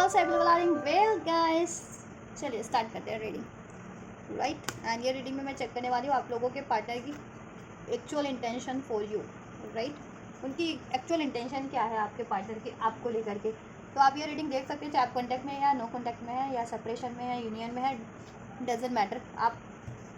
also available well guys, चलिए start करते हैं रीडिंग राइट। एंड ये रीडिंग में मैं चेक करने वाली हूँ आप लोगों के पार्टनर की actual intention for you right. उनकी एक्चुअल इंटेंशन क्या है आपके पार्टनर की आपको लेकर के। तो आप ये रीडिंग देख सकते हैं चाहे आप कॉन्टैक्ट में है या नो कॉन्टैक्ट में है या सेपरेशन में है यूनियन में है, डजेंट मैटर। आप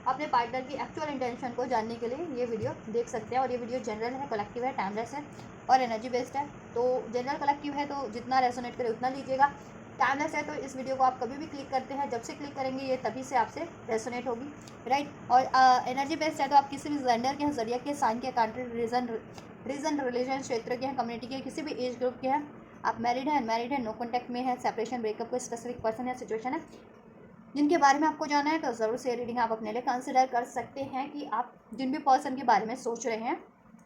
अपने पार्टनर की एक्चुअल इंटेंशन को जानने के लिए ये वीडियो देख सकते हैं। और ये वीडियो जनरल है, कलेक्टिव है, टाइमलेस है और एनर्जी बेस्ड है। तो जनरल कलेक्टिव है तो जितना रेजोनेट करे उतना लीजिएगा। टाइमलेस है तो इस वीडियो को आप कभी भी क्लिक करते हैं, जब से क्लिक करेंगे ये तभी से आपसे रेजोनेट होगी राइट। और एनर्जी बेस्ड है तो आप किसी भी जेंडर के हैं, जरिया के, साइन के, कंट्री, रीजन, रिलीजन, क्षेत्र के हैं, कम्युनिटी के, किसी भी एज ग्रुप के हैं, आप मैरिड हैं, अनमैरिड हैं, नो कॉन्टैक्ट में है, सेपरेशन, ब्रेकअप, कोई स्पेसिफिक पर्सन या सिचुएशन है जिनके बारे में आपको जाना है तो ज़रूर से रीडिंग आप अपने लिए कंसिडर कर सकते हैं कि आप जिन भी पर्सन के बारे में सोच रहे हैं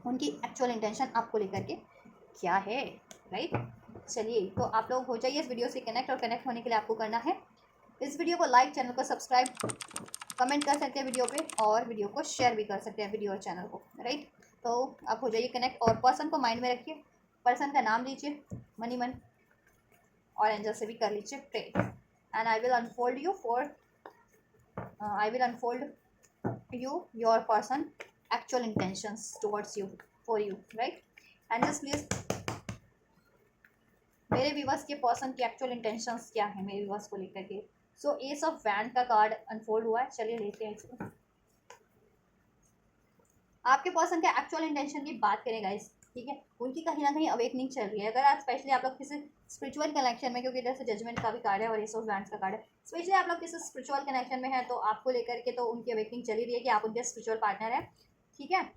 उनकी एक्चुअल इंटेंशन आपको लेकर के क्या है राइट। चलिए तो आप लोग हो जाइए इस वीडियो से कनेक्ट। और कनेक्ट होने के लिए आपको करना है इस वीडियो को लाइक, चैनल को सब्सक्राइब, कमेंट कर सकते हैं वीडियो पे और वीडियो को शेयर भी कर सकते हैं वीडियो और चैनल को राइट। तो आप हो जाइए कनेक्ट और पर्सन को माइंड में रखिए, पर्सन का नाम लीजिए मनी मन और एंजल से भी कर लीजिए pray. And I will unfold you your person actual intentions towards you for you right। and just please मेरे व्यूवर्स के पर्सन की एक्चुअल इंटेंशंस क्या है मेरे व्यूवर्स को लेकर के। सो एस ऑफ वैंड का कार्ड अनफोल्ड हुआ है, चलिए लेते हैं इसको। आपके पर्सन के एक्चुअल इंटेंशन की बात करें गाइस, ठीक है, उनकी कहीं ना कहीं अवेकनिंग चल रही है। अगर आज स्पेशली आप लोग किसी स्पिरिचुअल कनेक्शन में, क्योंकि इधर से जजमेंट का भी कार्ड है और एस ऑफ वैंड्स का कार्ड है, स्पेशली आप लोग किसी स्पिरिचुअल कनेक्शन में है तो आपको लेकर के तो उनकी अवेकनिंग चली रही है कि आप उनके स्पिरिचुअल पार्टनर है, ठीक है।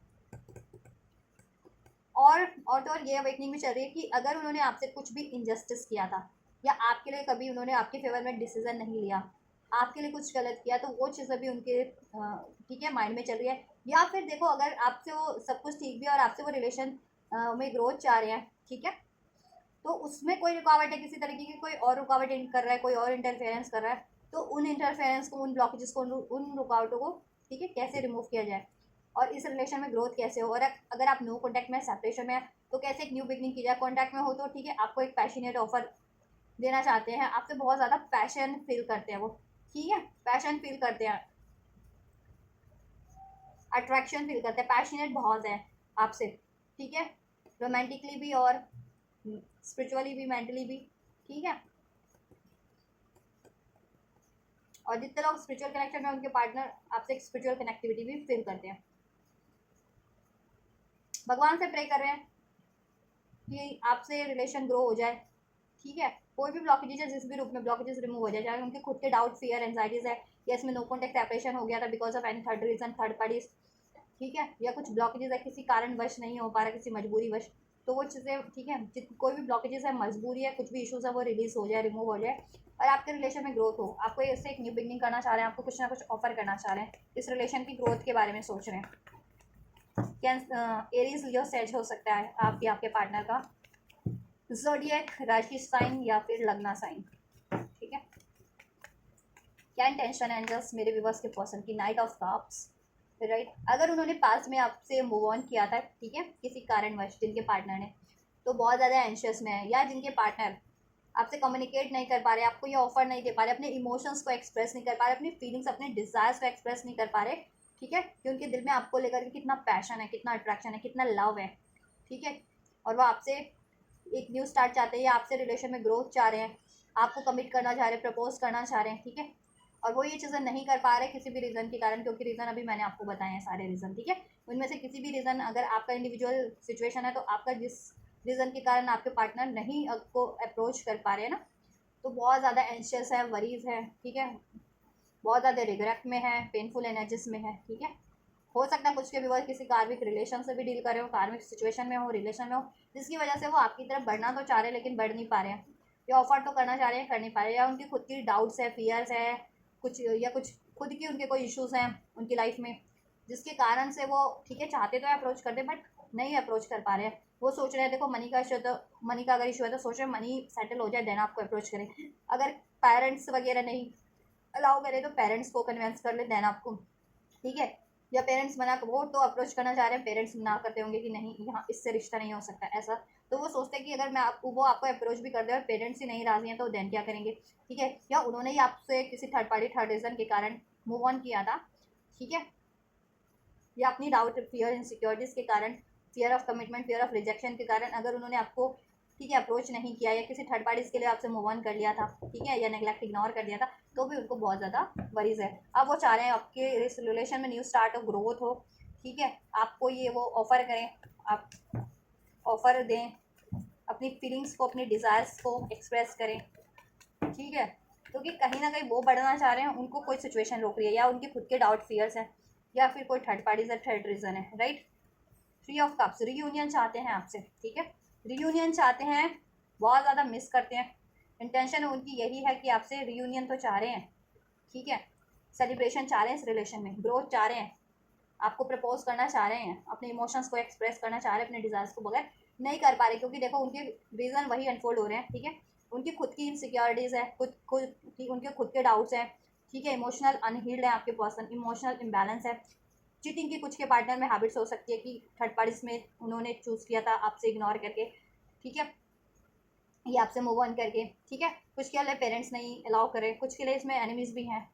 और ये अवेकनिंग भी चल रही है कि अगर उन्होंने आपसे कुछ भी इनजस्टिस किया था या आपके लिए कभी उन्होंने आपके फेवर में डिसीजन नहीं लिया, आपके लिए कुछ गलत किया, तो वो चीज़ अभी उनके ठीक है माइंड में चल रही है। या फिर देखो अगर आपसे वो सब कुछ ठीक भी है और आपसे वो रिलेशन में ग्रोथ चाह रहे हैं, ठीक है, तो उसमें कोई रुकावट है किसी तरीके की, कोई और रुकावट कर रहा है, कोई और इंटरफेरेंस कर रहा है, तो उन इंटरफेरेंस को, उन ब्लॉकेजेस को, उन रुकावटों को ठीक है कैसे रिमूव किया जाए और इस रिलेशन में ग्रोथ कैसे हो। और अगर आप नो कॉन्टैक्ट में, सेपरेशन में है तो कैसे एक न्यू बिगनिंग की जाए। कॉन्टैक्ट में हो तो ठीक है आपको एक पैशनेट ऑफर देना चाहते हैं, आपसे बहुत ज़्यादा पैशन फील करते हैं वो, ठीक है, पैशन फील करते हैं, अट्रैक्शन फील करते हैं, पैशनेट बहुत है आपसे, ठीक है, रोमांटिकली भी और स्पिरिचुअली भी, मेंटली भी, ठीक है। और जितने लोग स्पिरिचुअल कनेक्शन में उनके पार्टनर आपसे एक स्पिरिचुअल कनेक्टिविटी भी फील करते हैं। भगवान से प्रे कर रहे हैं कि आपसे रिलेशन ग्रो हो जाए, ठीक है। कोई भी ब्लॉकेजेस है, जिस भी रूप में ब्लॉकेजेस रिमूव हो जाए, चाहे उनके खुद के डाउट, फियर, एंजाइटीज है या इसमें नो कॉन्टैक्ट सेपरेशन हो गया था because of any third reason, third parties, ठीक है, या कुछ ब्लॉकेजेस है किसी कारणवश नहीं हो पा रहा, किसी मजबूरी वश, तो वो चीज़ें ठीक है, कोई भी ब्लॉकेजेस है, मजबूरी है, कुछ भी इशूज़ है वो रिलीज हो जाए, रिमूव हो जाए और आपके रिलेशन में ग्रोथ हो। आपको इससे एक न्यू बिगनिंग करना चाह रहे हैं, आपको कुछ ना कुछ ऑफर करना चाह रहे हैं, इस रिलेशन की ग्रोथ के बारे में सोच रहे हैं। एरीज लियो सेज हो सकता है आपके पार्टनर का, ज़ोडिएक राशि साइन या फिर लग्ना साइन, ठीक है। क्या इंटेंशन है एंजल्स मेरे व्यूवर्स के पर्सन की, नाइट ऑफ कप्स राइट। अगर उन्होंने पास्ट में आपसे मूव ऑन किया था, ठीक है, किसी कारणवश जिनके पार्टनर ने, तो बहुत ज़्यादा एंशियस में है, या जिनके पार्टनर आपसे कम्युनिकेट नहीं कर पा रहे, आपको ये ऑफर नहीं दे पा रहे, अपने इमोशंस को एक्सप्रेस नहीं कर पा रहे, अपनी फीलिंग्स, अपने डिज़ायर्स को एक्सप्रेस नहीं कर पा रहे, ठीक है, कि उनके दिल में आपको लेकर के कितना पैशन है, कितना अट्रैक्शन है, कितना लव है, ठीक है, और वो आपसे एक न्यू स्टार्ट चाहते हैं या आपसे रिलेशन में ग्रोथ चाह रहे हैं, आपको कमिट करना चाह रहे हैं, प्रपोज करना चाह रहे हैं, ठीक है, और वो ये चीज़ें नहीं कर पा रहे किसी भी रीज़न के कारण, क्योंकि रीज़न अभी मैंने आपको बताए हैं सारे रीज़न, ठीक है। उनमें से किसी भी रीज़न, अगर आपका इंडिविजुअल सिचुएशन है तो आपका जिस रीज़न के कारण आपके पार्टनर नहीं आपको अप्रोच कर पा रहे हैं ना, तो बहुत ज़्यादा एंशियस है, वरीज है, ठीक है, बहुत ज़्यादा रिग्रेट में है, पेनफुल एनर्जीज में है, ठीक है। हो सकता है कुछ के व्यूअर किसी कार्मिक रिलेशन से भी डील कर रहे हो, कार्मिक सिचुएशन में हो, रिलेशन में हो, जिसकी वजह से वो आपकी तरफ बढ़ना तो चाह रहे हैं लेकिन बढ़ नहीं पा रहे हैं, या ऑफर तो करना चाह रहे हैं, कर नहीं पा रहे हैं, या उनकी खुद की डाउट्स है, फियर्स है कुछ, या कुछ खुद की उनके कोई इश्यूज हैं उनकी लाइफ में, जिसके कारण से वो ठीक है चाहते तो अप्रोच करते बट नहीं अप्रोच कर पा रहे हैं। वो सोच रहे हैं, देखो मनी का इशू है तो, मनी का अगर इशू है तो सोच रहे हैं मनी सेटल हो जाए देन आपको अप्रोच करें, अगर पेरेंट्स वगैरह नहीं अलाउ करें तो पेरेंट्स को कन्विंस कर ले देन आपको, ठीक है, या पेरेंट्स मना वो तो अप्रोच करना चाह रहे हैं, पेरेंट्स मना करते होंगे कि नहीं यहाँ इससे रिश्ता नहीं हो सकता ऐसा, तो वो सोचते हैं कि अगर मैं आपको वो आपको अप्रोच भी कर दे और पेरेंट्स ही नहीं राजी हैं तो देन क्या करेंगे, ठीक है। या उन्होंने ही आपसे किसी थर्ड पार्टी थर्ड रीजन के कारण मूव ऑन किया था, ठीक है, या अपनी डाउट फियर इनसिक्योरिटीज़ के कारण, fear of commitment, fear of rejection के कारण अगर उन्होंने आपको, ठीक है, अप्रोच नहीं किया या किसी थर्ड पार्टीज के लिए आपसे मूव ऑन कर लिया था, ठीक है, या नेग्लेक्ट इग्नोर कर दिया था, तो भी उनको बहुत ज़्यादा वरीज है। अब वो चाह रहे हैं आपके इस रिलेशन में न्यू स्टार्ट हो, ग्रोथ हो, ठीक है, आपको ये वो ऑफ़र करें, आप ऑफ़र दें, अपनी फीलिंग्स को, अपनी डिज़ायर्स को एक्सप्रेस करें, ठीक है। क्योंकि कहीं ना कहीं वो बढ़ना चाह रहे हैं, उनको कोई सिचुएशन रोक रही है, या उनके खुद के डाउट फियर्स हैं, या फिर कोई थर्ड पार्टी या थर्ड रीज़न है, right. Three of cups, reunion चाहते हैं आपसे, ठीक है, रीयूनियन चाहते हैं, बहुत ज़्यादा मिस करते हैं, इंटेंशन उनकी यही है कि आपसे रीयूनियन तो चाह रहे हैं, ठीक है, सेलिब्रेशन चाह रहे हैं इस रिलेशन में, ग्रोथ चाह रहे हैं, आपको प्रपोज करना चाह रहे हैं, अपने इमोशंस को एक्सप्रेस करना चाह रहे हैं, अपने डिज़ायर्स को, बगैर नहीं कर पा रहे, क्योंकि देखो उनके रीज़न वही अनफोल्ड हो रहे हैं, ठीक है, उनकी खुद की इनसिक्योरिटीज़ है, उनके खुद के डाउट्स हैं, ठीक है, इमोशनल अनहील्ड है आपके पर्सन, इमोशनल इम्बैलेंस है, चीटिंग की कुछ के पार्टनर में हैबिट्स हो सकती है कि थर्ड पार्टीज में उन्होंने चूज़ किया था आपसे इग्नोर करके, ठीक है, ये आपसे मूव ऑन करके, ठीक है, कुछ के लिए पेरेंट्स नहीं अलाउ करें, कुछ के लिए इसमें एनिमीज़ भी हैं,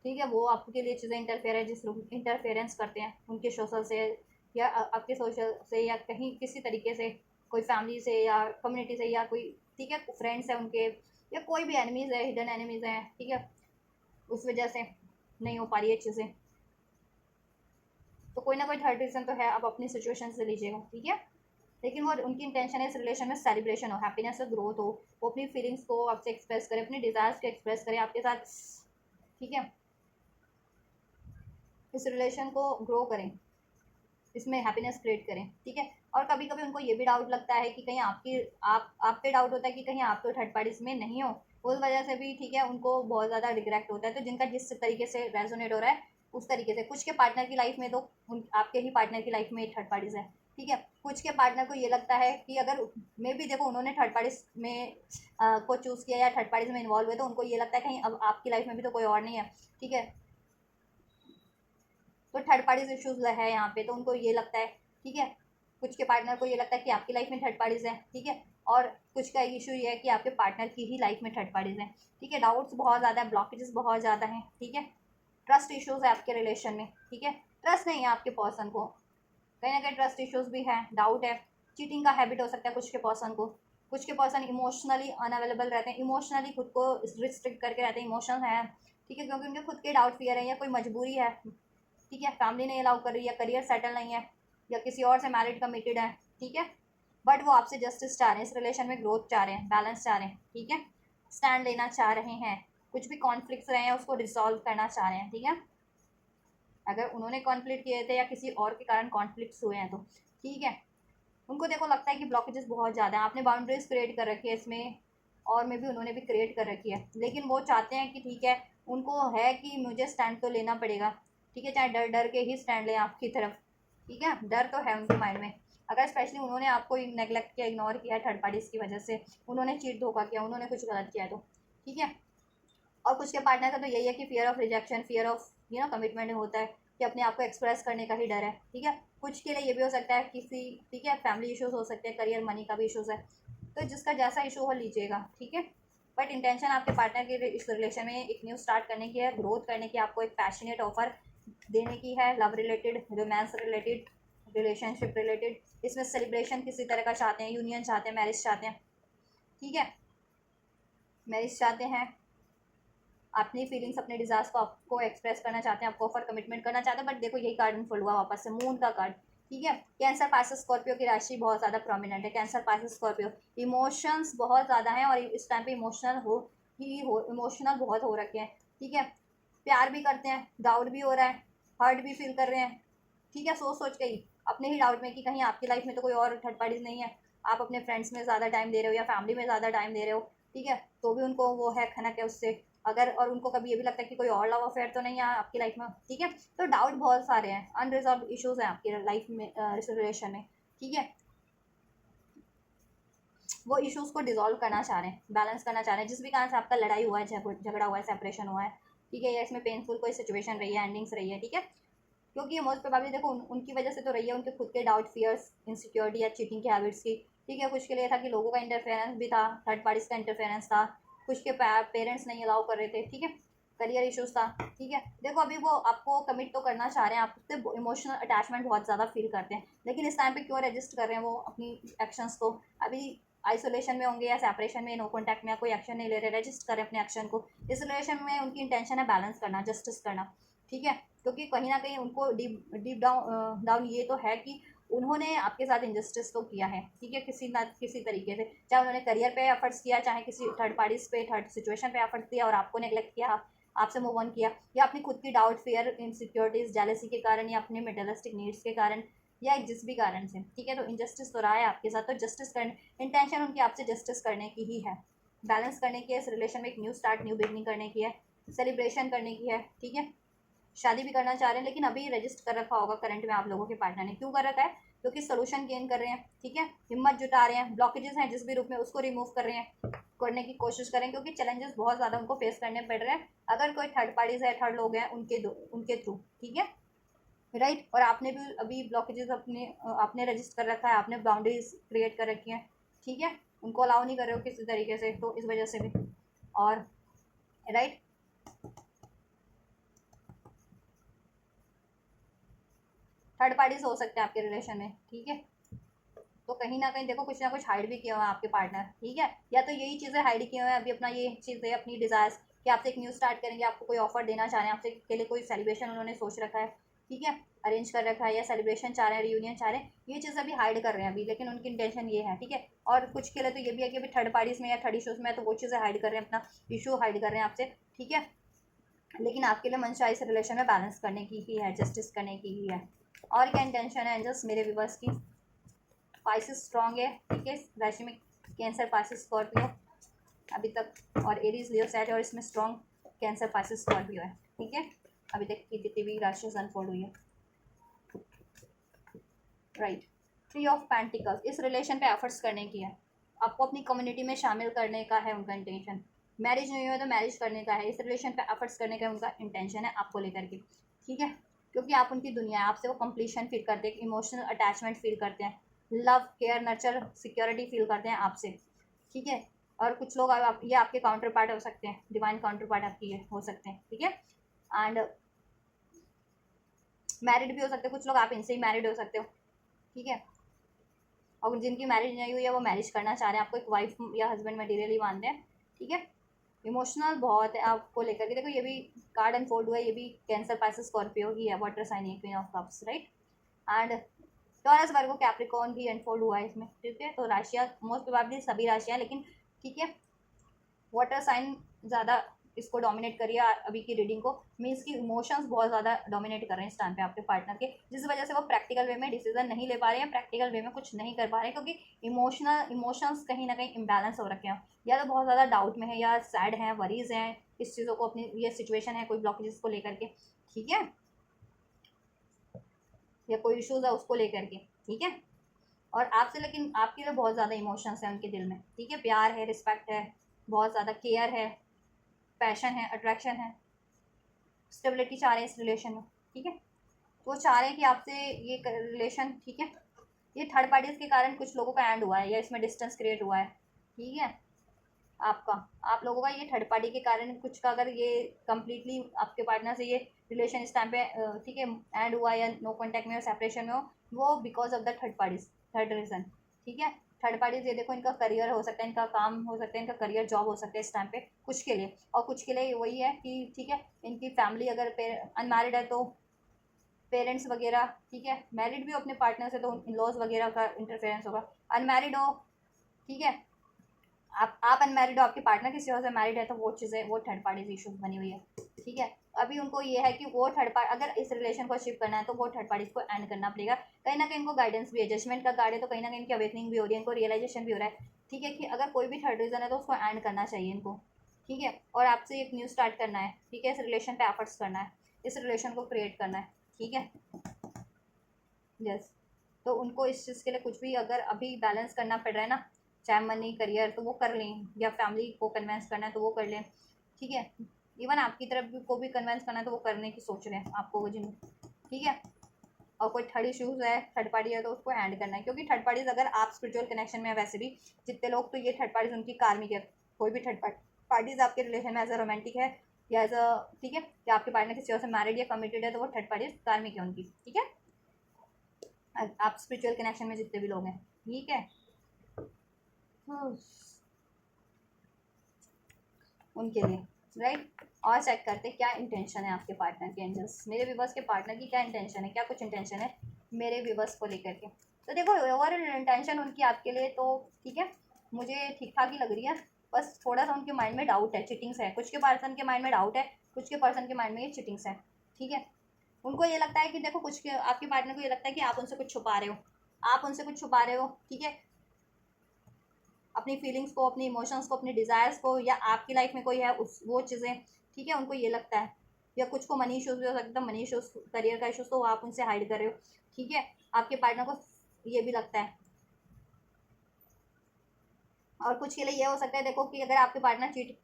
ठीक है, वो आपके लिए चीज़ें इंटरफेरेंस करते हैं उनके सोशल से, या आपके सोशल से, या कहीं किसी तरीके से, कोई फैमिली से या कम्युनिटी से, या कोई, ठीक है, फ्रेंड्स हैं उनके, या कोई भी एनिमीज़ है, हिडन एनिमीज़ हैं, ठीक है, उस वजह से नहीं हो पा रही है चीज़ें, तो कोई ना कोई थर्ड रीज़न तो है, आप अपनी सिचुएशन से लीजिएगा, ठीक है। लेकिन वो उनकी इंटेंशन है इस रिलेशन में सेलिब्रेशन हो, हैप्पीनेस और ग्रोथ हो, वो अपनी फीलिंग्स को आपसे एक्सप्रेस करें, अपनी डिज़ायर्स को एक्सप्रेस करें आपके साथ, ठीक है, इस रिलेशन को ग्रो करें, इसमें हैप्पीनेस क्रिएट करें, ठीक है। और कभी कभी उनको ये भी डाउट लगता है कि कहीं आप पे डाउट होता है कि कहीं आप तो थर्ड पार्टीज में नहीं हो, उस वजह से भी, ठीक है, उनको बहुत ज़्यादा रिग्रेट होता है, तो जिनका जिस तरीके से रेजोनेट हो रहा है उस तरीके से, कुछ के पार्टनर की लाइफ में तो आपके ही पार्टनर की लाइफ में थर्ड पार्टीज है, ठीक है, कुछ के पार्टनर को ये लगता है कि अगर मे भी देखो उन्होंने थर्ड पार्टीज में को चूज़ किया या थर्ड पार्टीज में इन्वॉल्व हुए, तो उनको ये लगता है कहीं अब आपकी लाइफ में भी तो कोई और नहीं है, ठीक है, तो थर्ड पार्टीज इशूज़ है यहाँ पे, तो उनको ये लगता है, ठीक है, कुछ के पार्टनर को ये लगता है कि आपकी लाइफ में थर्ड पार्टीज हैं, ठीक है, और कुछ का इशू ये है कि आपके पार्टनर की ही लाइफ में थर्ड पार्टीज हैं, ठीक है, डाउट्स बहुत ज़्यादा है, ब्लॉकेजेस बहुत ज़्यादा हैं, ठीक है, ट्रस्ट इशूज़ है आपके रिलेशन में, ठीक है, ट्रस्ट नहीं है आपके पर्सन को, कहीं ना कहीं ट्रस्ट इशूज़ भी है, डाउट है, चीटिंग का हैबिट हो सकता है कुछ के पर्सन को, कुछ के पर्सन इमोशनली अनअवेलेबल रहते हैं, इमोशनली खुद को रिस्ट्रिक्ट करके रहते हैं, इमोशन है, ठीक है, क्योंकि उनके खुद के डाउट फियर है, या कोई मजबूरी है, ठीक है, फैमिली नहीं अलाउ कर रही है, करियर सेटल नहीं है, या किसी और से मैरिड कमिटेड है, ठीक है, बट वो आपसे जस्टिस चाह रहे हैं, इस रिलेशन में ग्रोथ चाह रहे हैं, बैलेंस चाह रहे हैं, ठीक है, स्टैंड लेना चाह रहे हैं, कुछ भी कॉन्फ्लिक्ट्स रहे हैं उसको रिजॉल्व करना चाह रहे हैं, ठीक है, अगर उन्होंने कॉन्फ्लिक्ट किए थे या किसी और के कारण कॉन्फ्लिक्ट्स हुए हैं तो, ठीक है, उनको देखो लगता है कि ब्लॉकेजेस बहुत ज़्यादा हैं, आपने बाउंड्रीज क्रिएट कर रखी है इसमें, और में भी उन्होंने भी क्रिएट कर रखी है, लेकिन वो चाहते हैं कि ठीक है, उनको है कि मुझे स्टैंड तो लेना पड़ेगा, ठीक है, चाहे डर डर के ही स्टैंड लें आपकी तरफ, ठीक है, डर तो है उनके माइंड में, अगर स्पेशली उन्होंने आपको नेगलेक्ट किया, इग्नोर किया थर्ड पार्टीज की वजह से, उन्होंने चीट धोखा किया, उन्होंने कुछ गलत किया तो, ठीक है, और कुछ के पार्टनर का तो यही है कि fear of rejection, fear of commitment होता है कि अपने आप को एक्सप्रेस करने का ही डर है, ठीक है, कुछ के लिए ये भी हो सकता है किसी, ठीक है, फैमिली इश्यूज हो सकते हैं, करियर मनी का भी इशूज़ है, तो जिसका जैसा इशू हो लीजिएगा, ठीक है, बट इंटेंशन आपके पार्टनर के इस रिलेशन में एक न्यू स्टार्ट करने की है, ग्रोथ करने की, आपको एक पैशनेट ऑफर देने की है, love related, romance related, relationship related, इसमें सेलिब्रेशन किसी तरह का चाहते हैं, यूनियन चाहते हैं, मैरिज चाहते हैं, ठीक है, मैरिज चाहते हैं, अपनी फीलिंग्स, अपने डिजायर्स को आपको एक्सप्रेस करना चाहते हैं, आपको ऑफर कमिटमेंट करना चाहते हैं, बट देखो यही कार्ड अनफोल्ड हुआ वापस से, मून का कार्ड, ठीक है, कैंसर पाइसेस स्कॉर्पियो की राशि बहुत ज़्यादा प्रोमिनेंट है, कैंसर पाइसेस स्कॉर्पियो, इमोशंस बहुत ज़्यादा हैं, और इस टाइम पे इमोशनल बहुत हो रखे हैं, ठीक है, प्यार भी करते हैं, डाउट भी हो रहा है, हर्ट भी फील कर रहे हैं, ठीक है, सोच सोच के ही अपने ही डाउट में कि कहीं आपकी लाइफ में तो कोई और थर्ड पार्टीज नहीं है, आप अपने फ्रेंड्स में ज़्यादा टाइम दे रहे हो या फैमिली में ज़्यादा टाइम दे रहे हो, ठीक है, तो भी उनको वो है खनक है उससे, अगर और उनको कभी ये भी लगता है कि कोई और लव अफेयर तो नहीं है आपकी लाइफ में, ठीक है, तो डाउट बहुत सारे हैं, अनरिजॉल्व इश्यूज हैं आपकी लाइफ में, इस रिलेशन में, ठीक है, वो इश्यूज को डिजोल्व करना चाह रहे हैं, बैलेंस करना चाह रहे हैं, जिस भी कारण से आपका लड़ाई हुआ है, झगड़ा हुआ है, सेपरेशन हुआ है, ठीक है, या इसमें पेनफुल कोई सिचुएशन रही है, एंडिंग्स रही है, ठीक है, क्योंकि ये मोस्ट प्रोबेबली देखो उनकी वजह से तो रही है, उनके खुद के डाउट, फियर्स, इनसिक्योरिटी या चीटिंग की हैबिट्स की, ठीक है। कुछ के लिए था कि लोगों का इंटरफेरेंस भी था, थर्ड पार्टीज का इंटरफेरेंस था, कुछ के पेरेंट्स नहीं अलाउ कर रहे थे, ठीक है। करियर इश्यूज था, ठीक है। देखो अभी वो आपको कमिट तो करना चाह रहे हैं, आपसे इमोशनल अटैचमेंट बहुत ज़्यादा फील करते हैं, लेकिन इस टाइम पे क्यों रजिस्ट कर रहे हैं वो अपनी एक्शंस को? अभी आइसोलेशन में होंगे या सेपरेशन में, नो कॉन्टैक्ट में, कोई एक्शन नहीं ले रहे, रजिस्ट करें अपने एक्शन को। इस रिलेशन में उनकी इंटेंशन है बैलेंस करना, जस्टिस करना, ठीक है। क्योंकि कहीं ना कहीं उनको डीप डीप डाउन डाउन ये तो है कि उन्होंने आपके साथ इंजस्टिस तो किया है, ठीक है, किसी ना किसी तरीके से, चाहे उन्होंने करियर पे एफर्ट्स किया, चाहे किसी थर्ड पार्टीज पे, थर्ड सिचुएशन पे एफर्ट्स दिया और आपको नेग्लेक्ट किया, आपसे मूव ऑन किया, या अपनी खुद की डाउट, फियर, इनसिक्योरिटीज, जेलेसी के कारण, या अपने मेटेरियलिस्टिक नीड्स के कारण, या जिस भी कारण से, ठीक है। तो इनजस्टिस तो रहा है आपके साथ, तो जस्टिस करने, इंटेंशन उनकी आपसे जस्टिस करने की ही है, बैलेंस करने की है, इस रिलेशन में एक न्यू स्टार्ट, न्यू बिगनिंग करने की है, सेलिब्रेशन करने की है, ठीक है। शादी भी करना चाह रहे हैं, लेकिन अभी रजिस्ट कर रखा होगा करंट में आप लोगों के पार्टनर ने। क्यों कर रखा है? क्योंकि सोल्यूशन गेन कर रहे हैं, ठीक है, हिम्मत जुटा रहे हैं, ब्लॉकेजेस हैं जिस भी रूप में उसको रिमूव कर रहे हैं, करने की कोशिश करें, क्योंकि चैलेंजेस बहुत ज़्यादा उनको फेस करने पड़ रहे हैं अगर कोई थर्ड पार्टीज है, थर्ड लोग हैं उनके थ्रू, ठीक है, राइट। और आपने भी अभी ब्लॉकेजेस अपने आपने रजिस्टर कर रखा है, आपने बाउंड्रीज क्रिएट कर रखी हैं, ठीक है, उनको अलाउ नहीं कर रहे हो किसी तरीके से, तो इस वजह से भी, और राइट, थर्ड पार्टीज हो सकते हैं आपके रिलेशन में, ठीक है। तो कहीं ना कहीं देखो कुछ ना कुछ हाइड भी किया हुआ है आपके पार्टनर, ठीक है, या तो यही चीज़ें हाइड किए हुए हैं अभी, अपना ये चीज़ें, अपनी डिज़ायर्स कि आपसे एक न्यू स्टार्ट करेंगे, आपको कोई ऑफर देना चाह रहे हैं, आपसे के लिए कोई सेलिब्रेशन उन्होंने सोच रखा है, ठीक है, अरेंज कर रखा है, या सेलिब्रेशन चाह रहे हैं, रियूनियन चाह रहे हैं, ये चीज़ अभी हाइड कर रहे हैं अभी, लेकिन उनकी इंटेंशन ये है, ठीक है। और कुछ के लिए तो ये भी है कि अभी थर्ड पार्टीज में या थर्ड इशूज़ में, तो वो चीज़ें हाइड कर रहे हैं, अपना इशू हाइड कर रहे हैं आपसे, ठीक है। लेकिन आपके लिए मंशा इस रिलेशन में बैलेंस करने की ही है, जस्टिस करने की ही है। और क्या इंटेंशन है एंजल्स मेरे व्यूवर्स की? पाइसेस स्ट्रांग है, ठीक है, राशि में कैंसर, पाइसेस, स्कॉर्पियो अभी तक, और एरीज, लियो, सैजिटेरियस, और इसमें स्ट्रांग कैंसर, पाइसेस, स्कॉर्पियो है, ठीक है, अभी तक की जितनी भी राशि अनफोल्ड हुई है, राइट। थ्री ऑफ पेंटिकल्स, इस रिलेशन पे एफर्ट्स करने की है, आपको अपनी कम्युनिटी में शामिल करने का है उनका इंटेंशन, मैरिज नहीं हुआ तो मैरिज करने का है, इस रिलेशन पे एफर्ट्स करने का उनका इंटेंशन है आपको लेकर के, ठीक है। क्योंकि आप उनकी दुनिया है, आपसे वो कंप्लीशन फील करते हैं, इमोशनल अटैचमेंट फील करते हैं, love, care, nurture, security feel करते हैं आपसे, ठीक है। और कुछ लोग ये आपके काउंटर पार्ट हो सकते हैं, डिवाइन काउंटर पार्ट आपकी ये हो सकते हैं, ठीक है। एंड मैरिड भी हो सकते हैं कुछ लोग, आप इनसे ही मैरिड हो सकते हो, ठीक है। और जिनकी मैरिज नहीं हुई है वो मैरिज करना चाह रहे हैं, आपको एक वाइफ या हस्बैंड मटेरियली मानते हैं, ठीक है। इमोशनल बहुत है आपको लेकर के, देखो ये भी कार्ड अनफोल्ड हुआ है, ये भी कैंसर, पाइसेस, स्कॉर्पियो ही है, वाटर साइन है, queen of cups, right. And taurus, Virgo, Capricorn भी अनफोल्ड हुआ है इसमें, ठीक है। तो राशियाँ मोस्ट प्रोबेबली सभी राशियाँ, लेकिन ठीक है, वाटर साइन ज़्यादा इसको डोमिनेट करिए अभी की रीडिंग को, मीन्स की इमोशंस बहुत ज़्यादा डोमिनेट कर रहे हैं इस टाइम पे आपके पार्टनर के, जिस वजह से वो प्रैक्टिकल वे में डिसीजन नहीं ले पा रहे हैं, प्रैक्टिकल वे में कुछ नहीं कर पा रहे हैं, क्योंकि इमोशंस कहीं ना कहीं इम्बैलेंस हो रखे हैं, या तो बहुत ज़्यादा डाउट में है, या सैड हैं, वरीज हैं इस चीज़ों को, अपनी ये सिचुएशन है, कोई ब्लॉकेजेस को लेकर के, ठीक है, या कोई इशूज़ है उसको लेकर के, ठीक है। और आपसे, लेकिन आपके लिए बहुत ज़्यादा इमोशंस हैं उनके दिल में, ठीक है, प्यार है, रिस्पेक्ट है, बहुत ज़्यादा केयर है, पैशन है, अट्रैक्शन है, स्टेबिलिटी चाह रहे हैं इस रिलेशन में, ठीक है। तो वो चाह रहे हैं कि आपसे ये रिलेशन, ठीक है, ये थर्ड पार्टीज के कारण कुछ लोगों का एंड हुआ है, या इसमें डिस्टेंस क्रिएट हुआ है, ठीक है। आपका, आप लोगों का ये थर्ड पार्टी के कारण कुछ का, अगर ये कंप्लीटली आपके पार्टनर से ये रिलेशन इस टाइम पे, ठीक है, एंड हुआ, या नो कॉन्टैक्ट में हो, सेपरेशन में हो, वो because of the third parties, third reason, ठीक है। थर्ड पार्टीज ये देखो, इनका करियर हो सकता है, इनका काम हो सकता है, इनका करियर जॉब हो सकता है इस टाइम पे कुछ के लिए, और कुछ के लिए वही है कि ठीक है, इनकी फैमिली अगर अनमैरिड है तो पेरेंट्स वगैरह, ठीक है, मैरिड भी हो अपने पार्टनर से तो इन लॉज वगैरह का इंटरफेरेंस होगा, अनमैरिड हो, ठीक है, आप अनमैरिड हो, आपके पार्टनर किसी और से मैरिड है, तो वो चीज़ें, वो थर्ड पार्टीज इशूज बनी हुई है, ठीक है। अभी उनको ये है कि वो थर्ड पार्टी, अगर इस रिलेशन को अचीव करना है तो वो थर्ड पार्टीज को एंड करना पड़ेगा, कहीं ना कहीं इनको गाइडेंस भी है, जजमेंट का कार्ड है, तो कहीं ना कहीं इनकी अवेकनिंग भी हो रही है, इनको रियलाइजेशन भी हो रहा है, ठीक है, कि अगर कोई भी थर्ड रीजन है तो उसको एंड करना चाहिए इनको, ठीक है। और आपसे एक न्यू स्टार्ट करना है, ठीक है, इस रिलेशन पे एफर्ट्स करना है, इस रिलेशन को क्रिएट करना है, ठीक है, यस। तो उनको इस चीज़ के लिए कुछ भी अगर अभी बैलेंस करना पड़ रहा है ना, चाहे मनी, करियर, तो वो कर लें, या फैमिली को कन्वेंस करना है तो वो कर लें, ठीक है। इवन आपकी तरफ भी को भी कन्वेंस करना है तो वो करने की सोच रहे हैं आपको वो जिन, ठीक है। और कोई थर्ड इशूज़ है, थर्ड पार्टी है, तो उसको एंड करना है। क्योंकि थर्ड पार्टीज अगर आप स्पिरिचुअल कनेक्शन में है, वैसे भी जितने लोग, तो ये थर्ड पार्टीज उनकी कार्मिक है। कोई भी थर्ड पार्टीज आपके रिलेशन में एज अ रोमांटिक है या एज अ, ठीक है, या आपके पार्टनर किसी और से मैरिड या कमिटेड है, तो वो थर्ड पार्टीज कार्मिक है उनकी, ठीक है। आप स्पिरिचुअल कनेक्शन में जितने भी लोग हैं, ठीक है, उनके लिए, राइट। और चेक करते हैं क्या इंटेंशन है आपके पार्टनर के, एंजल्स, मेरे व्यूवर्स के पार्टनर की क्या इंटेंशन है, क्या कुछ इंटेंशन है मेरे व्यूवर्स को लेकर के। तो देखो ओवरऑल इंटेंशन उनकी आपके लिए तो ठीक है, मुझे ठीक ठाक ही लग रही है। बस थोड़ा सा उनके माइंड में डाउट है, चिटिंग्स है, कुछ के पर्सन के माइंड में डाउट है, कुछ के पर्सन के माइंड में ये चिटिंग्स है, ठीक है। उनको ये लगता है कि देखो, कुछ के आपके पार्टनर को ये लगता है कि आप उनसे कुछ छुपा रहे हो, आप उनसे कुछ छुपा रहे हो, ठीक है, अपनी फीलिंग्स को, अपने इमोशंस को, अपने डिज़ायर्स को, या आपकी लाइफ में कोई है उस वो चीज़ें, ठीक है, उनको ये लगता है। या कुछ को मनी इशूज़ भी हो सकता है, मनी इशूज़, करियर का इशूज़, तो आप उनसे हाइड कर रहे हो, ठीक है। आपके पार्टनर को ये भी लगता है। और कुछ के लिए ये हो सकता है, देखो, कि अगर आपके पार्टनर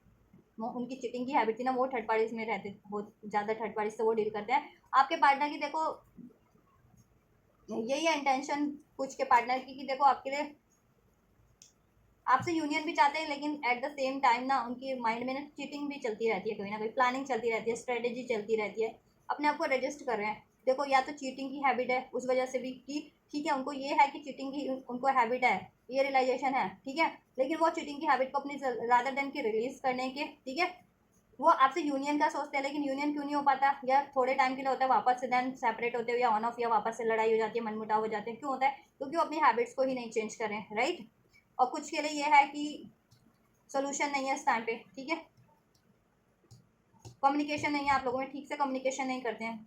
उनकी चीटिंग की हैबिट थी ना, वो थर्ड पार्टीज में रहते, बहुत ज़्यादा थर्ड पार्टीज से वो डील करते हैं। आपके पार्टनर की देखो यही है इंटेंशन कुछ के पार्टनर की, कि देखो आपके लिए आपसे यूनियन भी चाहते हैं, लेकिन एट द सेम टाइम ना उनके माइंड में ना चीटिंग भी चलती रहती है, कहीं ना कहीं प्लानिंग चलती रहती है, स्ट्रेटेजी चलती रहती है, अपने आप को रजिस्ट कर रहे हैं। देखो, या तो चीटिंग की हैबिट है उस वजह से भी, कि ठीक है, उनको ये है कि चीटिंग की उनको हैबिट है, ये रियलाइजेशन है, ठीक है, लेकिन वो चीटिंग की हैबिट को अपनी रादर देन की रिलीज करने के, ठीक है, वो आपसे यूनियन का सोचते हैं, लेकिन यूनियन क्यों नहीं हो पाता, या थोड़े टाइम के लिए होता है, वापस से देन सेपरेट होते हुए, या ऑन ऑफ, या वापस से लड़ाई हो जाती है, मनमुटाव हो जाते हैं, क्यों होता है, क्योंकि वो अपनी हैबिट्स को ही नहीं चेंज करें, राइट। और कुछ के लिए ये है कि सोल्यूशन नहीं है इस टाइम पे, ठीक है, कम्युनिकेशन नहीं है आप लोगों में, ठीक से कम्युनिकेशन नहीं करते हैं,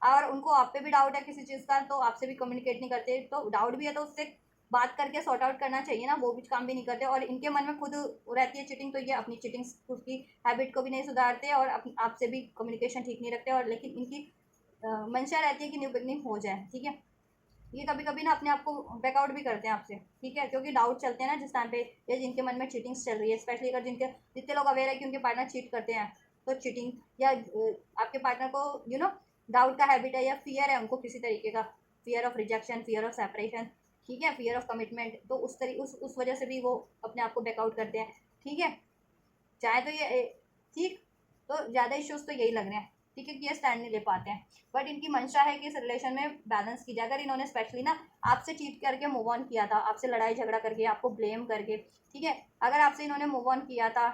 और उनको आप पे भी डाउट है किसी चीज़ का, तो आपसे भी कम्युनिकेट नहीं करते, तो डाउट भी है तो उससे बात करके सॉर्ट आउट करना चाहिए ना, वो भी काम भी नहीं करते, और इनके मन में खुद रहती है चिटिंग, तो ये अपनी चिटिंग, उसकी हैबिट को भी नहीं सुधारते, और आपसे भी कम्युनिकेशन ठीक नहीं रखते, और लेकिन इनकी मंशा रहती है कि न्यू बिगनिंग हो जाए, ठीक है। ये कभी कभी ना अपने आप को बैकआउट भी करते हैं आपसे, ठीक है, क्योंकि डाउट चलते हैं ना जिस टाइम पे, या जिनके मन में चीटिंग्स चल रही है, स्पेशली अगर जितने लोग अवेयर है कि उनके पार्टनर चीट करते हैं, तो चीटिंग, या आपके पार्टनर को डाउट का हैबिट है, या फियर है उनको किसी तरीके का, fear of rejection, fear of separation, ठीक है, फियर ऑफ कमिटमेंट, तो उस वजह से भी वो अपने आप को बैकआउट करते हैं, ठीक है। चाहे तो ये ठीक, तो ज़्यादा इश्यूज तो यही लग रहे हैं, ठीक है, कि ये स्टैंड नहीं ले पाते हैं, बट इनकी मंशा है कि इस रिलेशन में बैलेंस की जाए। अगर इन्होंने स्पेशली ना आपसे चीट करके मूव ऑन किया था, आपसे लड़ाई झगड़ा करके, आपको ब्लेम करके, ठीक है, अगर आपसे इन्होंने मूव ऑन किया था,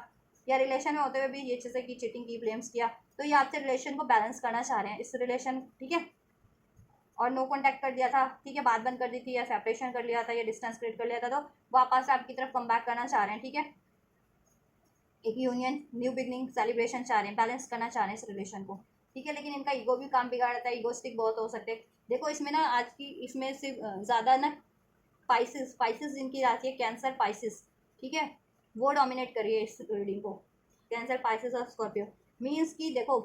या रिलेशन में होते हुए भी ये चीज़ें की, चीटिंग की, ब्लेम्स किया, तो ये आपसे रिलेशन को बैलेंस करना चाह रहे हैं, इस रिलेशन, ठीक है, और नो कॉन्टैक्ट कर दिया था, ठीक है, बात बंद कर दी थी, या सेपरेशन कर लिया था, या डिस्टेंस क्रिएट कर लिया था, तो वापस से आपकी तरफ कम बैक करना चाह रहे हैं, ठीक है, एक यूनियन, न्यू बिगनिंग, सेलिब्रेशन चाह रहे हैं, बैलेंस करना चाह रहे हैं इस रिलेशन को, ठीक है, लेकिन इनका ईगो भी काम बिगाड़ता है, ईगोस्टिक बहुत हो सकते हैं। देखो इसमें ना, आज की इसमें सिर्फ ज़्यादा ना स्पाइसिस स्पाइसिस जिनकी राशि है कैंसर पाइसिस, ठीक है, वो डोमिनेट करिए इस रीडिंग को, कैंसर पाइसिस और स्कॉर्पियो, मीन्स कि देखो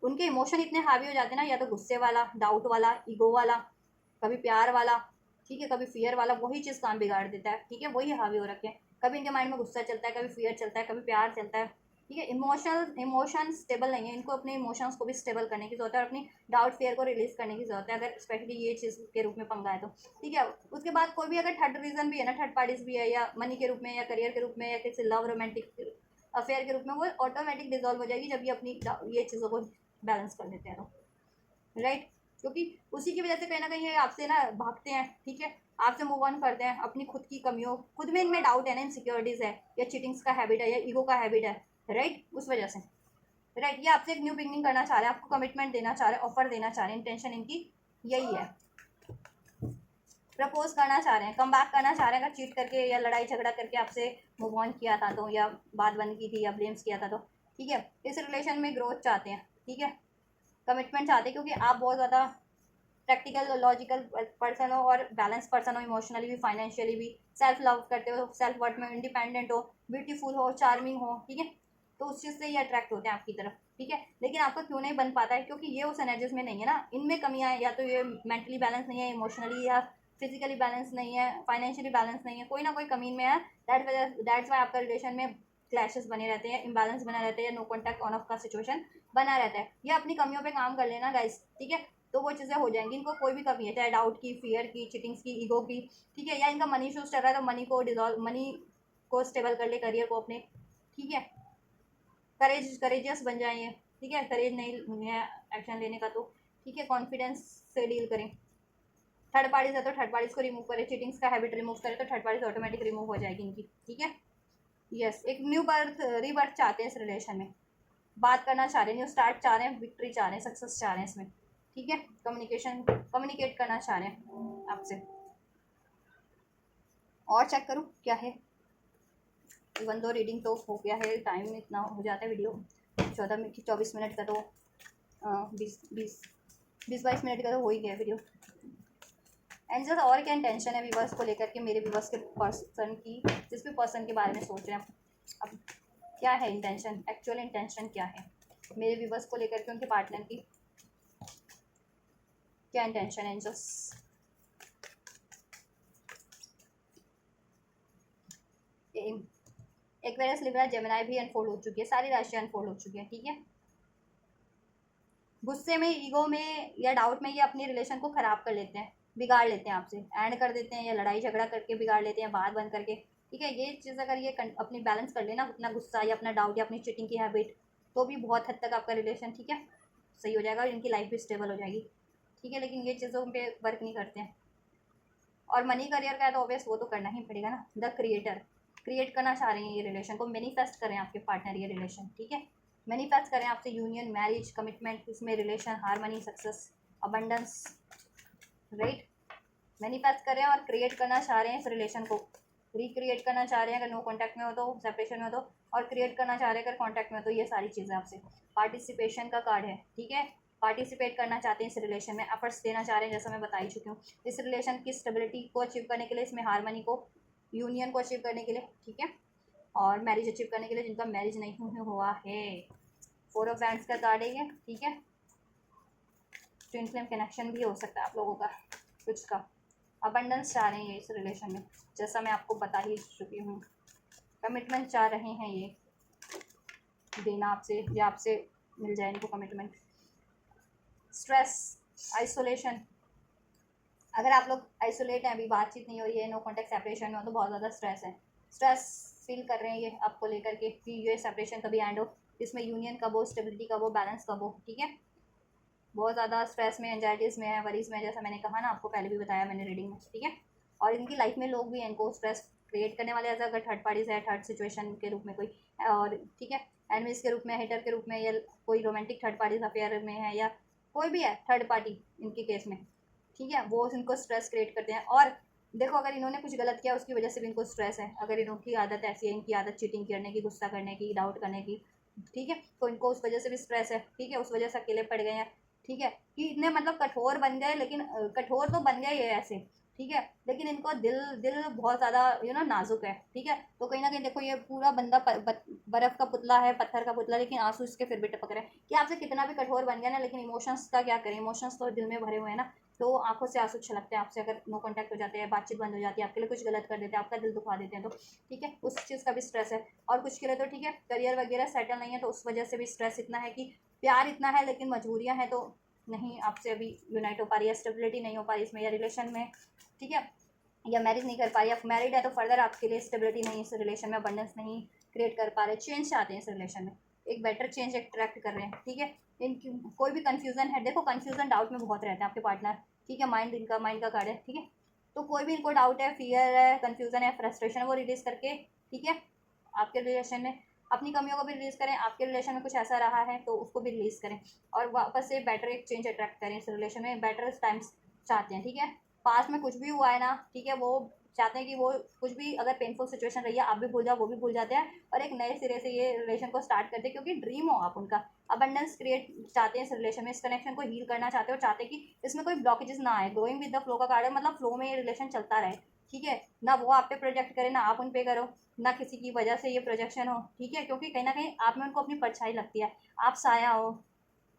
उनके इमोशन इतने हावी हो जाते हैं ना, या तो गुस्से वाला, डाउट वाला, ईगो वाला, कभी प्यार वाला, ठीक है, कभी फियर वाला, वही चीज़ काम बिगाड़ देता है, ठीक है, वही हावी हो रखे हैं। कभी इनके माइंड में गुस्सा चलता है, कभी फियर चलता है, कभी प्यार चलता है, ठीक है, इमोशन स्टेबल नहीं है, इनको अपने इमोशंस को भी स्टेबल करने की जरूरत है, और अपनी डाउट फियर को रिलीज करने की जरूरत है, अगर स्पेशली ये चीज़ के रूप में पंगा है तो, ठीक है। उसके बाद कोई भी अगर थर्ड रीजन भी है ना, थर्ड पार्टीज भी है, या मनी के रूप में, या करियर के रूप में, या किसी लव रोमांटिक अफेयर के रूप में, वो ऑटोमेटिक डिजॉल्व हो जाएगी जब ये अपनी ये चीज़ों को बैलेंस कर लेते हैं तो, राइट। क्योंकि उसी की वजह से कहीं ना कहीं ये आपसे ना भागते हैं, ठीक है, आपसे मूव ऑन करते हैं, अपनी खुद की कमियों, खुद में इनमें डाउट है ना, इनसिक्योरिटीज़ है, या चीटिंग्स का हैबिट है, या ईगो का हैबिट है, राइट, उस वजह से, राइट। ये आपसे एक न्यू बिगनिंग करना चाह रहे हैं, आपको कमिटमेंट देना चाह रहे हैं, ऑफर देना चाह रहे हैं, इंटेंशन इनकी यही है, प्रपोज करना चाह रहे हैं, कम बैक करना चाह रहे हैं, अगर चीट करके या लड़ाई झगड़ा करके आपसे मूव ऑन किया था तो, या बात बंद की थी, या ब्लेम्स किया था तो, ठीक है, इस रिलेशन में ग्रोथ चाहते हैं, ठीक है, कमिटमेंट चाहते हैं, क्योंकि आप बहुत ज़्यादा प्रैक्टिकल लॉजिकल पर्सन हो, और बैलेंस पर्सन हो, इमोशनली भी, फाइनेंशियली भी, सेल्फ लव करते हो, सेल्फ वर्थ में इंडिपेंडेंट हो, ब्यूटीफुल हो, चार्मिंग हो, ठीक है, तो उस चीज़ से ये अट्रैक्ट होते हैं आपकी तरफ, ठीक है, लेकिन आपका क्यों नहीं बन पाता है, क्योंकि ये उस एनर्जीज में नहीं है ना, इनमें कमियां हैं, या तो ये मेंटली बैलेंस नहीं है, इमोशनली या फिजिकली बैलेंस नहीं है, फाइनेंशियली बैलेंस नहीं है, कोई ना कोई कमी में है, दैट्स वाई आपका रिलेशन में क्लैशेस बने रहते हैं, इम्बैलेंस बना रहता है, या नो कॉन्टैक्ट ऑन ऑफ का सिचुएशन बना रहता है। ये अपनी कमियों पे काम कर लेना गाइस, ठीक है, तो वो चीज़ें हो जाएंगी। इनको कोई भी कमी है, चाहे डाउट की, फियर की, चीटिंग्स की, ईगो की, ठीक है, या इनका मनी इशूज चल रहा है तो मनी को डिजॉल्व, मनी को स्टेबल कर ले, करियर को अपने, ठीक है, करेजियस बन जाए ये, ठीक है, करेज नहीं है एक्शन लेने का तो, ठीक है, कॉन्फिडेंस से डील करें। थर्ड पार्टीज है तो थर्ड पार्टीज को रिमूव करें, चीटिंग्स का हैबिट रिमूव करें तो थर्ड पार्टीज ऑटोमेटिक रिमूव हो जाएगी इनकी, ठीक है। यस, एक न्यू बर्थ, रीबर्थ चाहते हैं इस रिलेशन में, बात करना चाह रहे हैं, न्यू स्टार्ट चाह रहे हैं, विक्ट्री चाह रहे हैं, सक्सेस चाह रहे हैं इसमें, ठीक है, कम्युनिकेट करना चाह रहे हैं आपसे। और चेक करूँ क्या है, इवन दो रीडिंग तो हो गया है, टाइम इतना हो जाता है वीडियो 24 मिनट का, तो 20-22 मिनट का तो हो ही गया वीडियो। एंजल्स और क्या इंटेंशन है व्यूवर्स को लेकर के, मेरे व्यूवर्स के पर्सन की, जिस भी पर्सन के बारे में सोच रहे हैं, अब क्या है इंटेंशन, एक्चुअल इंटेंशन क्या है मेरे व्यूवर्स को लेकर के, उनके पार्टनर की क्या इंटेंशन है एंजल्स। एक्वेरियस, लिब्रा, जेमिनी भी अनफोल्ड हो चुकी है, सारी राशियां अनफोल्ड हो चुकी है, ठीक है। गुस्से में, ईगो में या डाउट में ये अपनी रिलेशन को खराब कर लेते हैं, बिगाड़ लेते हैं, आपसे एंड कर देते हैं, या लड़ाई झगड़ा करके बिगाड़ लेते हैं, बात बंद करके, ठीक है। ये चीज़ अगर ये अपनी बैलेंस कर लेना, अपना गुस्सा या अपना डाउट या अपनी चीटिंग की हैबिट, तो भी बहुत हद तक आपका रिलेशन, ठीक है, सही हो जाएगा और इनकी लाइफ भी स्टेबल हो जाएगी, ठीक है। लेकिन ये चीज़ों पे वर्क नहीं करते हैं। और मनी करियर का है तो ऑब्वियस वो तो करना ही पड़ेगा ना। द क्रिएटर, क्रिएट करना चाह रहे हैं ये रिलेशन को, मैनिफेस्ट करें आपके पार्टनर ये रिलेशन, ठीक है, मैनिफेस्ट करें आपसे यूनियन, मैरिज, कमिटमेंट, इसमें relation, harmony, success, abundance, right. Manifest करें और क्रिएट करना चाह रहे हैं इस रिलेशन को, रिक्रिएट करना चाह रहे हैं अगर नो कॉन्टैक्ट में हो तो, सेपरेशन में हो तो, और क्रिएट करना चाह रहे हैं अगर कॉन्टैक्ट में हो तो। ये सारी चीज़ें आपसे, पार्टिसिपेशन का कार्ड है, ठीक है, पार्टिसिपेट करना चाहते हैं इस रिलेशन में, एफर्ट्स देना चाह रहे हैं, जैसा मैं बता ही चुकी हूँ, इस रिलेशन की स्टेबिलिटी को अचीव करने के लिए, इसमें हार्मनी को, यूनियन को अचीव करने के लिए, ठीक है, और मैरिज अचीव करने के लिए जिनका मैरिज नहीं हुआ है। 4 ऑफ वैंड्स का कार्ड है ये, ठीक है। ट्विन फ्लेम कनेक्शन भी हो सकता है आप लोगों का कुछ का। अबंडेंस चाह रहे हैं ये इस रिलेशन में, जैसा मैं आपको बता ही चुकी हूँ। कमिटमेंट चाह रहे हैं ये देना आपसे, या आपसे मिल जाए इनको कमिटमेंट। स्ट्रेस, आइसोलेशन, अगर आप लोग आइसोलेट हैं, अभी बातचीत नहीं हो रही है, नो कॉन्टैक्ट, सेपरेशन में हो, तो बहुत ज़्यादा स्ट्रेस है, स्ट्रेस फील कर रहे हैं ये आपको लेकर के कि ये सेपरेशन कभी एंड हो, इसमें यूनियन कब हो, स्टेबिलिटी कब हो, बैलेंस कब हो, ठीक है। बहुत ज़्यादा स्ट्रेस में, एंजाइटीज़ में है, वरीज में, जैसा मैंने कहा ना आपको पहले भी बताया मैंने रीडिंग में, ठीक है। और इनकी लाइफ में लोग भी हैं इनको स्ट्रेस क्रिएट करने वाले, एज अगर थर्ड पार्टीज है, थर्ड सिचुएशन के रूप में कोई, और ठीक है, एनमीज के रूप में, हेटर के रूप में, या कोई रोमांटिक थर्ड पार्टीज अफेयर में है, या कोई भी है थर्ड पार्टी इनके केस में, ठीक है, वो इनको स्ट्रेस क्रिएट करते हैं। और देखो अगर इन्होंने कुछ गलत किया उसकी वजह से भी इनको स्ट्रेस है, अगर इनकी आदत ऐसी है, इनकी आदत चीटिंग करने की, गुस्सा करने की, डाउट करने की, ठीक है, तो इनको उस वजह से भी स्ट्रेस है, ठीक है, उस वजह से अकेले पड़ गए हैं, ठीक है, कि इतने मतलब कठोर बन गए, लेकिन कठोर तो बन गए ये ऐसे, ठीक है, लेकिन इनको दिल दिल बहुत ज़्यादा नाजुक है, ठीक है। तो कहीं ना कहीं देखो ये पूरा बंदा बर्फ़ का पुतला है, पत्थर का पुतला, लेकिन आंसू इसके फिर भी टपक रहे हैं कि आपसे कितना भी कठोर बन गया ना, लेकिन इमोशंस का क्या करें, इमोशंस तो दिल में भरे हुए हैं ना, तो आंखों से आंसू छलकते हैं आपसे, अगर नो कॉन्टैक्ट हो जाते हैं, बातचीत बंद हो जाती है, आपके लिए कुछ गलत कर देते हैं, आपका दिल दुखा देते हैं, तो ठीक है, उस चीज़ का भी स्ट्रेस है। और कुछ के लिए तो ठीक है, करियर वगैरह सेटल नहीं है, तो उस वजह से भी स्ट्रेस इतना है कि प्यार इतना है लेकिन मजबूरियाँ हैं, तो नहीं आपसे अभी यूनाइट हो पा रही है, स्टेबिलिटी नहीं हो पा रही इसमें, या रिलेशन में, ठीक है, या मैरिज नहीं कर पा रही, आप मैरिड है तो फर्दर आपके लिए स्टेबिलिटी नहीं, इस रिलेशन में अबंडेंस नहीं क्रिएट कर पा रहे, चेंज चाहते हैं इस रिलेशन में, एक बेटर चेंज अट्रैक्ट कर रहे हैं, ठीक है। इनकी कोई भी कन्फ्यूजन है, देखो कन्फ्यूजन डाउट में बहुत रहते हैं आपके पार्टनर, ठीक है, माइंड का कार्ड है, ठीक है, तो कोई भी इनको डाउट है, फियर है, कन्फ्यूजन है, फ्रस्ट्रेशन, वो रिलीज करके, ठीक है, आपके रिलेशन में अपनी कमियों को भी रिलीज़ करें, आपके रिलेशन में कुछ ऐसा रहा है तो उसको भी रिलीज़ करें, और वापस से बेटर एक चेंज अट्रैक्ट करें, इस रिलेशन में बेटर टाइम्स चाहते हैं, ठीक है। पास में कुछ भी हुआ है ना, ठीक है, वो चाहते हैं कि वो कुछ भी अगर पेनफुल सिचुएशन रही है, आप भी भूल जाओ, वो भी भूल जाते हैं, और एक नए सिरे से ये रिलेशन को स्टार्ट करते हैं, क्योंकि ड्रीम हो आप उनका, अबंडेंस क्रिएट चाहते हैं इस रिलेशन में, इस कनेक्शन को हील करना चाहते हो, चाहते हैं कि इसमें कोई ब्लॉकेजेस ना आए, गोइंग विद द फ्लो का कार्ड है, मतलब फ्लो में ये रिलेशन चलता रहे, ठीक है, ना वो आप पे प्रोजेक्ट करे, ना आप उन पे करो, ना किसी की वजह से ये प्रोजेक्शन हो, ठीक है, क्योंकि कहीं ना कहीं आप में उनको अपनी परछाई लगती है, आप साया हो,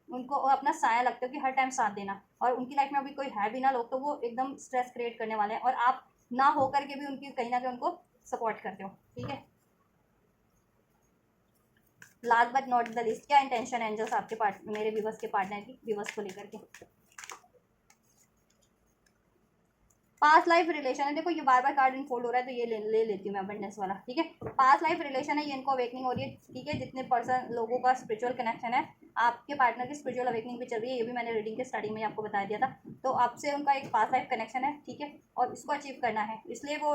उनको अपना साया लगता है कि हर टाइम साथ देना, और उनकी लाइफ में अभी कोई है भी ना लोग, तो वो एकदम स्ट्रेस क्रिएट करने वाले हैं, और आप ना हो करके भी उनकी कहीं ना कहीं उनको सपोर्ट करते हो, ठीक है। Last but not the list, क्या इंटेंशन है एंजल्स आपके मेरे व्यूवर्स के पार्टनर की, व्यूवर्स को लेकर के, पास्ट लाइफ रिलेशन है, देखो ये बार बार कार्ड इनफोल्ड हो रहा है तो ये ले लेती हूँ मैं अबंडेंस वाला, ठीक है। पास्ट लाइफ रिलेशन है, ये इनको अवेकनिंग हो रही है, ठीक है। जितने पर्सन लोगों का स्पिरिचुअल कनेक्शन है, आपके पार्टनर की स्पिरिचुअल अवेकनिंग भी चल रही है, ये भी मैंने रीडिंग के स्टार्टिंग में आपको बता दिया था। तो आपसे उनका एक पास्ट लाइफ कनेक्शन है, ठीक है, और इसको अचीव करना है, इसलिए वो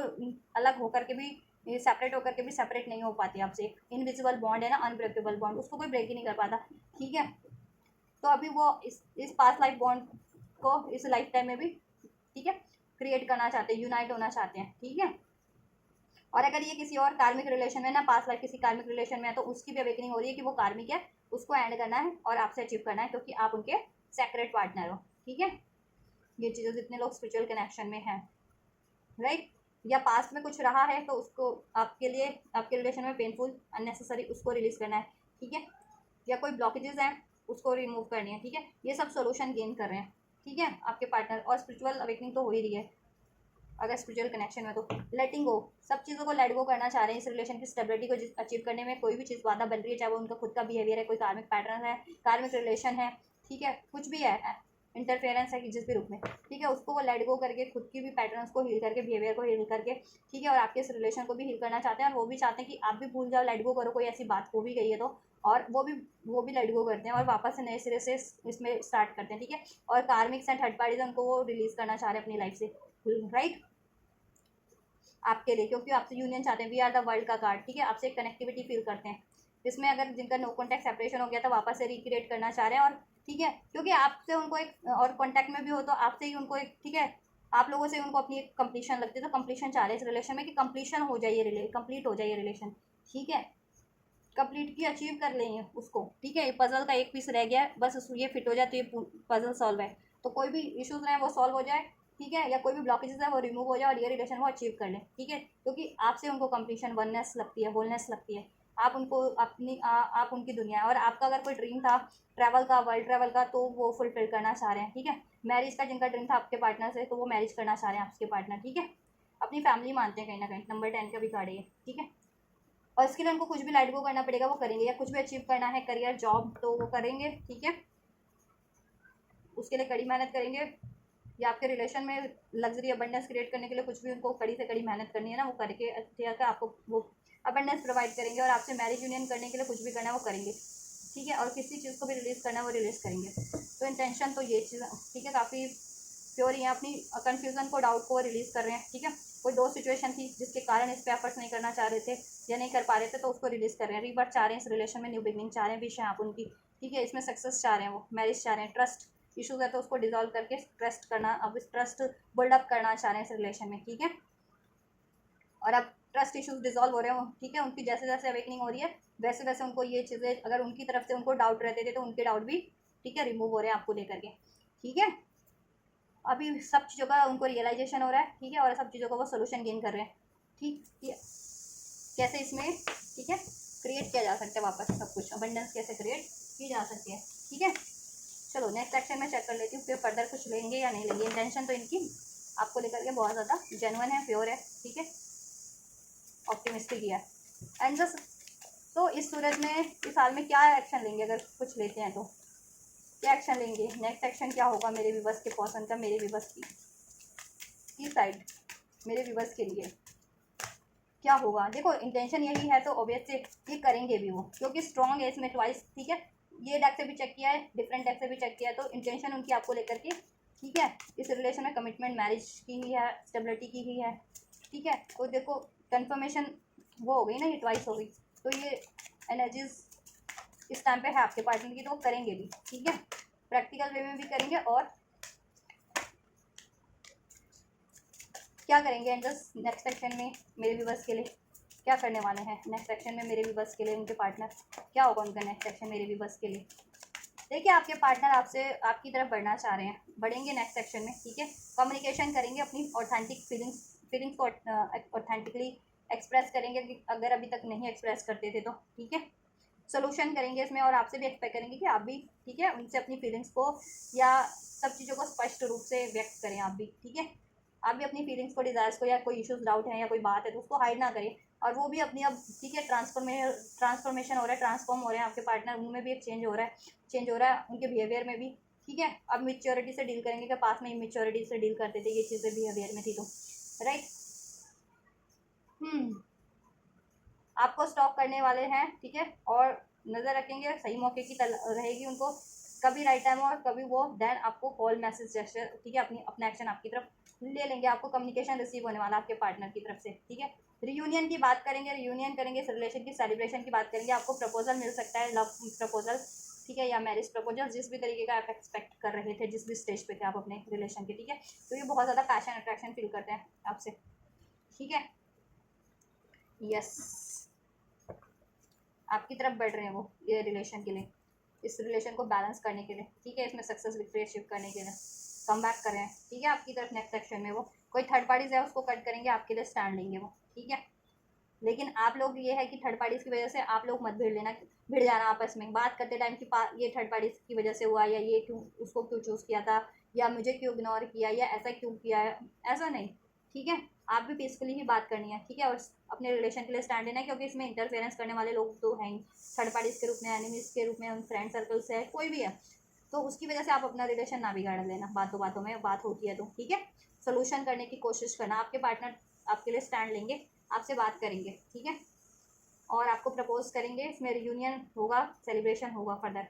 अलग होकर के भी, सेपरेट होकर के भी सेपरेट नहीं हो पाती आपसे। इनविजिबल बॉन्ड है ना, अनब्रेकेबल बॉन्ड, उसको कोई ब्रेक ही नहीं कर पाता, ठीक है। तो अभी वो इस पास्ट लाइफ बॉन्ड को इस लाइफ टाइम में भी, ठीक है, क्रिएट करना चाहते हैं, यूनाइट होना चाहते हैं, ठीक है। और अगर ये किसी और कार्मिक रिलेशन में ना, पास्ट लाइफ किसी कार्मिक रिलेशन में है, तो उसकी भी अवेकनिंग हो रही है कि वो कार्मिक है, उसको एंड करना है और आपसे अचीव करना है, क्योंकि आप उनके सेक्रेट पार्टनर हो, ठीक है। ये चीज़ें जितने लोग स्पिरिचुअल कनेक्शन में हैं, राइट, या पास्ट में कुछ रहा है तो उसको आपके लिए, आपके रिलेशन में पेनफुल, अननेसेसरी, उसको रिलीज करना है, ठीक है। या कोई ब्लॉकेजेस हैं उसको रिमूव करनी है, ठीक है। ये सब सोल्यूशन गेन कर रहे हैं, ठीक है, आपके पार्टनर। और स्पिरिचुअल अवेकनिंग तो हो ही रही है अगर स्पिरिचुअल कनेक्शन में, तो लेटिंग गो, सब चीज़ों को लेट गो करना चाह रहे हैं। इस रिलेशन की स्टेबिलिटी को अचीव करने में कोई भी चीज़ बाधा बन रही है, चाहे वो उनका खुद का बिहेवियर है, कोई कार्मिक पैटर्न है, कार्मिक रिलेशन है, ठीक है, कुछ भी है, इंटरफेरेंस है कि जिस भी रूप में, ठीक है, उसको वो लेट गो करके, खुद की भी पैटर्न्स को हील करके, बिहेवियर को हील करके, ठीक है, और आपके इस रिलेशन को भी हील करना चाहते हैं। और वो भी चाहते हैं कि आप भी भूल जाओ, लेट गो करो, कोई ऐसी बात हो भी गई है तो, और वो भी लेट गो करते हैं और वापस से नए सिरे से इसमें स्टार्ट करते हैं, ठीक है। और कार्मिक्स एंड थर्ड पार्टीज उनको वो रिलीज करना चाह रहे हैं अपनी लाइफ से, राइट, आपके लिए, क्योंकि आपसे यूनियन चाहते हैं। वी आर द वर्ल्ड का कार्ड, ठीक है, आपसे एक कनेक्टिविटी फील करते हैं, जिसमें अगर जिनका नो कॉन्टैक्ट सेपरेशन हो गया था वापस से रिक्रिएट करना चाह रहे हैं। और ठीक है, क्योंकि आपसे उनको एक, और कॉन्टैक्ट में भी हो तो आपसे ही उनको एक, ठीक है, आप लोगों से उनको अपनी एक कंप्लीशन लगती है, तो कंप्लीशन चाह रहे हैं इस रिलेशन में कि कंप्लीशन हो जाइए, कंप्लीट हो जाइए रिलेशन, ठीक है, कंप्लीट की अचीव कर लेंगे उसको, ठीक है। ये पजल का एक पीस रह गया है, बस ये फिट हो जाए तो ये पजल सॉल्व है। तो कोई भी इश्यूज रहे वो सॉल्व हो जाए, ठीक है, या कोई भी ब्लॉकेजेस है वो रिमूव हो जाए और ये रिलेशन वो अचीव कर लें, ठीक है। क्योंकि आपसे उनको कंप्लीशन, वननेस लगती है, होलनेस लगती है, आप उनको अपनी आप उनकी दुनिया है। और आपका अगर कोई ड्रीम था ट्रैवल का, वर्ल्ड ट्रैवल का, तो वो फुलफिल करना चाह रहे हैं, ठीक है। मैरिज का जिनका ड्रीम था आपके पार्टनर से, तो वो मैरिज करना चाह रहे हैं आपके पार्टनर, ठीक है। अपनी फैमिली मानते हैं कहीं ना कहीं, नंबर 10 का भी कार्ड है, ठीक है। और इसके लिए उनको कुछ भी लाइट गो करना पड़ेगा, वो करेंगे, या कुछ भी अचीव करना है, करियर, जॉब, तो वो करेंगे, ठीक है। उसके लिए कड़ी मेहनत करेंगे, या आपके रिलेशन में लग्जरी अबंडेंस क्रिएट करने के लिए कुछ भी उनको कड़ी से कड़ी मेहनत करनी है ना, वो करके अच्छे से आपको वो अबंडेंस प्रोवाइड करेंगे। और आपसे मैरिज यूनियन करने के लिए कुछ भी करना है वो करेंगे, ठीक है। और किसी चीज़ को भी रिलीज़ करना है वो रिलीज़ करेंगे। तो इंटेंशन तो ये चीज़, ठीक है, काफ़ी प्योर ही है, अपनी कन्फ्यूज़न को, डाउट को रिलीज़ कर रहे हैं, ठीक है। कोई दो सिचुएशन थी जिसके कारण इस पर एफर्ट्स नहीं करना चाह रहे थे या नहीं कर पा रहे थे, तो उसको रिलीज़ कर रहे हैं, रीबर्थ चाह रहे हैं, इस रिलेशन में न्यू बिगनिंग चाह रहे हैं, विश है आप उनकी, ठीक है। इसमें सक्सेस चाह रहे हैं, वो मैरिज चाह रहे हैं, ट्रस्ट इशूज़ है तो उसको डिजॉल्व करके ट्रस्ट करना, अब इस ट्रस्ट बिल्डअप करना चाह रहे हैं इस रिलेशन में, ठीक है। और अब ट्रस्ट इशूज़ डिजॉल्व हो रहे हैं, ठीक है, उनकी जैसे जैसे अवेकनिंग हो रही है वैसे वैसे उनको ये चीज़ें, अगर उनकी तरफ से उनको डाउट रहते थे तो उनके डाउट भी, ठीक है, रिमूव हो रहे हैं आपको लेकर के, ठीक है। अभी सब चीज़ों का उनको रियलाइजेशन हो रहा है, ठीक है, और सब चीज़ों का वो सोल्यूशन गेन कर रहे हैं, ठीक है। कैसे इसमें, ठीक है, क्रिएट किया जा सकता है वापस सब कुछ, अबंडेंस कैसे क्रिएट की जा सकती है, ठीक है। चलो नेक्स्ट सेक्शन में चेक कर लेती हूँ, फिर फर्दर कुछ लेंगे या नहीं लेंगे। इंटेंशन तो इनकी आपको लेकर के बहुत ज़्यादा जेन्युइन है, प्योर है, ठीक है, ऑप्टिमिस्टिक ही है। एंड जस्ट, तो इस सूरज में इस साल में क्या एक्शन लेंगे, अगर कुछ लेते हैं तो क्या एक्शन लेंगे, नेक्स्ट एक्शन क्या होगा मेरे विवर्स के पर्सन का, मेरे विवर्स की साइड, मेरे विवर्स के लिए क्या होगा। देखो इंटेंशन यही है तो ऑब्वियस से ये करेंगे भी वो, क्योंकि स्ट्रॉन्ग है इसमें ट्वाइस, ठीक है। ये डेक से भी चेक किया है, डिफरेंट डेक से भी चेक किया है, तो इंटेंशन उनकी आपको लेकर के, ठीक है, इस रिलेशन में कमिटमेंट, मैरिज की ही है, स्टेबिलिटी की ही है, ठीक है। तो देखो कन्फर्मेशन वो हो गई ना, ये ट्वाइस हो गई, तो ये एनर्जीज इस टाइम पे है आपके पार्टनर की, तो वो करेंगे भी, ठीक है, प्रैक्टिकल वे में भी करेंगे। और क्या करेंगे एंजल्स नेक्स्ट सेक्शन में मेरे व्यूवर्स के लिए, क्या करने वाले हैं नेक्स्ट सेक्शन में मेरे व्यूवर्स के लिए, उनके पार्टनर क्या होगा उनका नेक्स्ट सेक्शन मेरे व्यूवर्स के लिए। देखिए आपके पार्टनर आपसे, आपकी तरफ बढ़ना चाह रहे हैं, बढ़ेंगे नेक्स्ट सेक्शन में, ठीक है। कम्युनिकेशन करेंगे, अपनी ऑथेंटिक फीलिंग्स को ऑथेंटिकली एक्सप्रेस करेंगे, अगर अभी तक नहीं एक्सप्रेस करते थे तो, ठीक है। सोल्यूशन करेंगे इसमें, और आपसे भी एक्सपेक्ट करेंगे कि आप भी, ठीक है, उनसे अपनी फीलिंग्स को या सब चीज़ों को स्पष्ट रूप से व्यक्त करें आप भी, ठीक है। आप भी अपनी फीलिंग्स को, डिज़ायर्स को, या कोई इश्यूज, डाउट है या कोई बात है तो उसको हाइड ना करें। और वो भी अपनी अब, ठीक है, ट्रांसफॉर्मेशन हो रहा है, ट्रांसफॉर्म हो रहे हैं आपके पार्टनर, उनमें भी एक चेंज हो रहा है, उनके बिहेवियर में भी, ठीक है। अब मेच्योरिटी से डील करेंगे कि पास में इमेच्योरिटी से डील करते थे, ये चीज़ें बिहेवियर में थी तो, राइट। आपको स्टॉक करने वाले हैं, ठीक है, और नज़र रखेंगे सही मौके की रहेगी उनको, कभी राइट टाइम और कभी वो, देन आपको कॉल मैसेज जैसे, ठीक है, अपना एक्शन आपकी तरफ ले लेंगे। आपको कम्युनिकेशन रिसीव होने वाला आपके पार्टनर की तरफ से, ठीक है। रियूनियन की बात करेंगे, रियूनियन करेंगे, इस रिलेशन की सेलिब्रेशन की बात करेंगे। आपको प्रपोजल मिल सकता है, लव प्रपोजल, ठीक है, या मैरिज प्रपोजल, जिस भी तरीके का आप एक्सपेक्ट कर रहे थे, जिस भी स्टेज पे थे आप अपने रिलेशन के, ठीक है। तो ये बहुत ज़्यादा पैशन अट्रैक्शन फील करते हैं आपसे, ठीक है। यस, आपकी तरफ बढ़ रहे हैं वो, ये रिलेशन के लिए, इस रिलेशन को बैलेंस करने के लिए, ठीक है, इसमें सक्सेस विक्ट्री अचीव करने के लिए कम बैक कर रहे हैं, ठीक है, आपकी तरफ नेक्स्ट सेक्शन में। वो कोई थर्ड पार्टीज है उसको कट करेंगे, आपके लिए स्टैंड लेंगे वो, ठीक है। लेकिन आप लोग ये है कि थर्ड पार्टीज की वजह से आप लोग मत भिड़ जाना आपस में बात करते टाइम कि ये थर्ड पार्टीज की वजह से हुआ, या ये क्यों, उसको क्यों चूज़ किया था, या मुझे क्यों इग्नोर किया, या ऐसा क्यों किया है, ऐसा नहीं, ठीक है। आप भी पीसफुली ही बात करनी है, ठीक है, और अपने रिलेशन के लिए स्टैंड लेना है, क्योंकि इसमें इंटरफेरेंस करने वाले लोग तो हैं थर्ड पार्टीज के रूप में, एनिमीज के रूप में, उन फ्रेंड सर्कल से है, कोई भी है, तो उसकी वजह से आप अपना रिलेशन ना बिगाड़ लेना, बातों बातों में बात होती है तो, ठीक है। सोल्यूशन करने की कोशिश करना, आपके पार्टनर आपके लिए स्टैंड लेंगे, आपसे बात करेंगे, ठीक है, और आपको प्रपोज करेंगे, इसमें रियूनियन होगा, सेलिब्रेशन होगा फर्दर,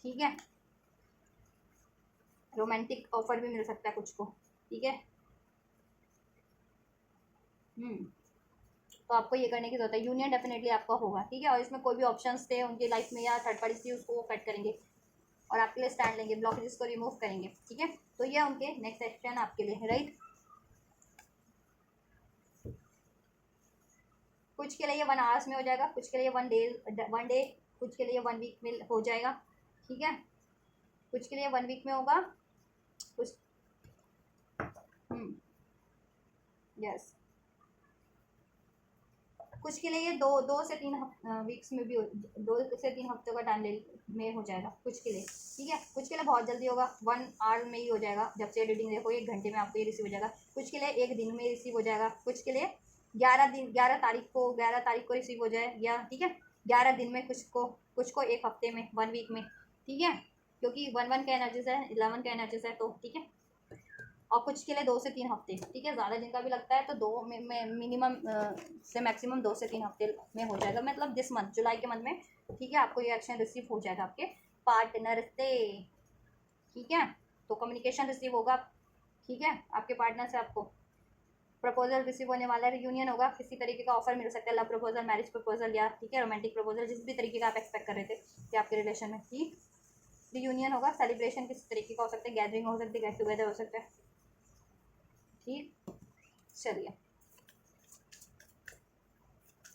ठीक है। रोमांटिक ऑफर भी मिल सकता है कुछ को, ठीक है। तो आपको ये करने की जरूरत है, यूनियन डेफिनेटली आपका होगा, ठीक है, और इसमें कोई भी ऑप्शंस थे उनकी लाइफ में या थर्ड पार्टी थी, उसको वो कट करेंगे और आपके लिए स्टैंड लेंगे, ब्लॉकेजेस को रिमूव करेंगे, ठीक है। तो ये उनके नेक्स्ट सेक्शन आपके लिए, राइट। कुछ के लिए 1 आवर्स में हो जाएगा, कुछ के लिए 1 डे, कुछ के लिए 1 वीक में हो जाएगा, ठीक है। कुछ के लिए 1 वीक में होगा, कुछ यस, कुछ के लिए ये 2 से 3 वीक्स में भी 2 से 3 हफ्तों का टाइम में हो जाएगा कुछ के लिए, ठीक है। कुछ के लिए बहुत जल्दी होगा, 1 आवर में ही हो जाएगा, जब से रीडिंग देखो 1 घंटे में आपको ये रिसीव हो जाएगा। कुछ के लिए 1 दिन में रिसीव हो जाएगा, कुछ के लिए 11 तारीख को रिसीव हो जाए, या ठीक है 11 दिन में, कुछ को 1 हफ्ते में, 1 वीक में, ठीक है, क्योंकि 1 का एनर्जीज है, 11 का एनर्जीज है, तो ठीक है। और कुछ के लिए 2 से 3 हफ्ते, ठीक है, ज़्यादा दिन का भी लगता है तो दो में मिनिमम से मैक्सिमम 2 से 3 हफ्ते में हो जाएगा, मतलब दिस मंथ, जुलाई के मंथ में, ठीक है, आपको ये एक्शन रिसीव हो जाएगा आपके पार्टनर से, ठीक है। तो कम्युनिकेशन रिसीव होगा, ठीक है, आपके पार्टनर से आपको प्रपोजल रिसीव होने वाला है, रियूनियन होगा, किसी तरीके का ऑफर मिल सकता है, लव प्रपोजल, मैरिज प्रपोजल, या ठीक है रोमांटिक प्रपोजल, जिस भी तरीके का आप एक्सपेक्ट कर रहे थे कि आपके रिलेशन में, ठीक। रियूनियन होगा, सेलिब्रेशन किसी तरीके का हो सकता है, गैदरिंग हो सकती है, गेट टुगेदर हो सकता है, ठीक। चलिए,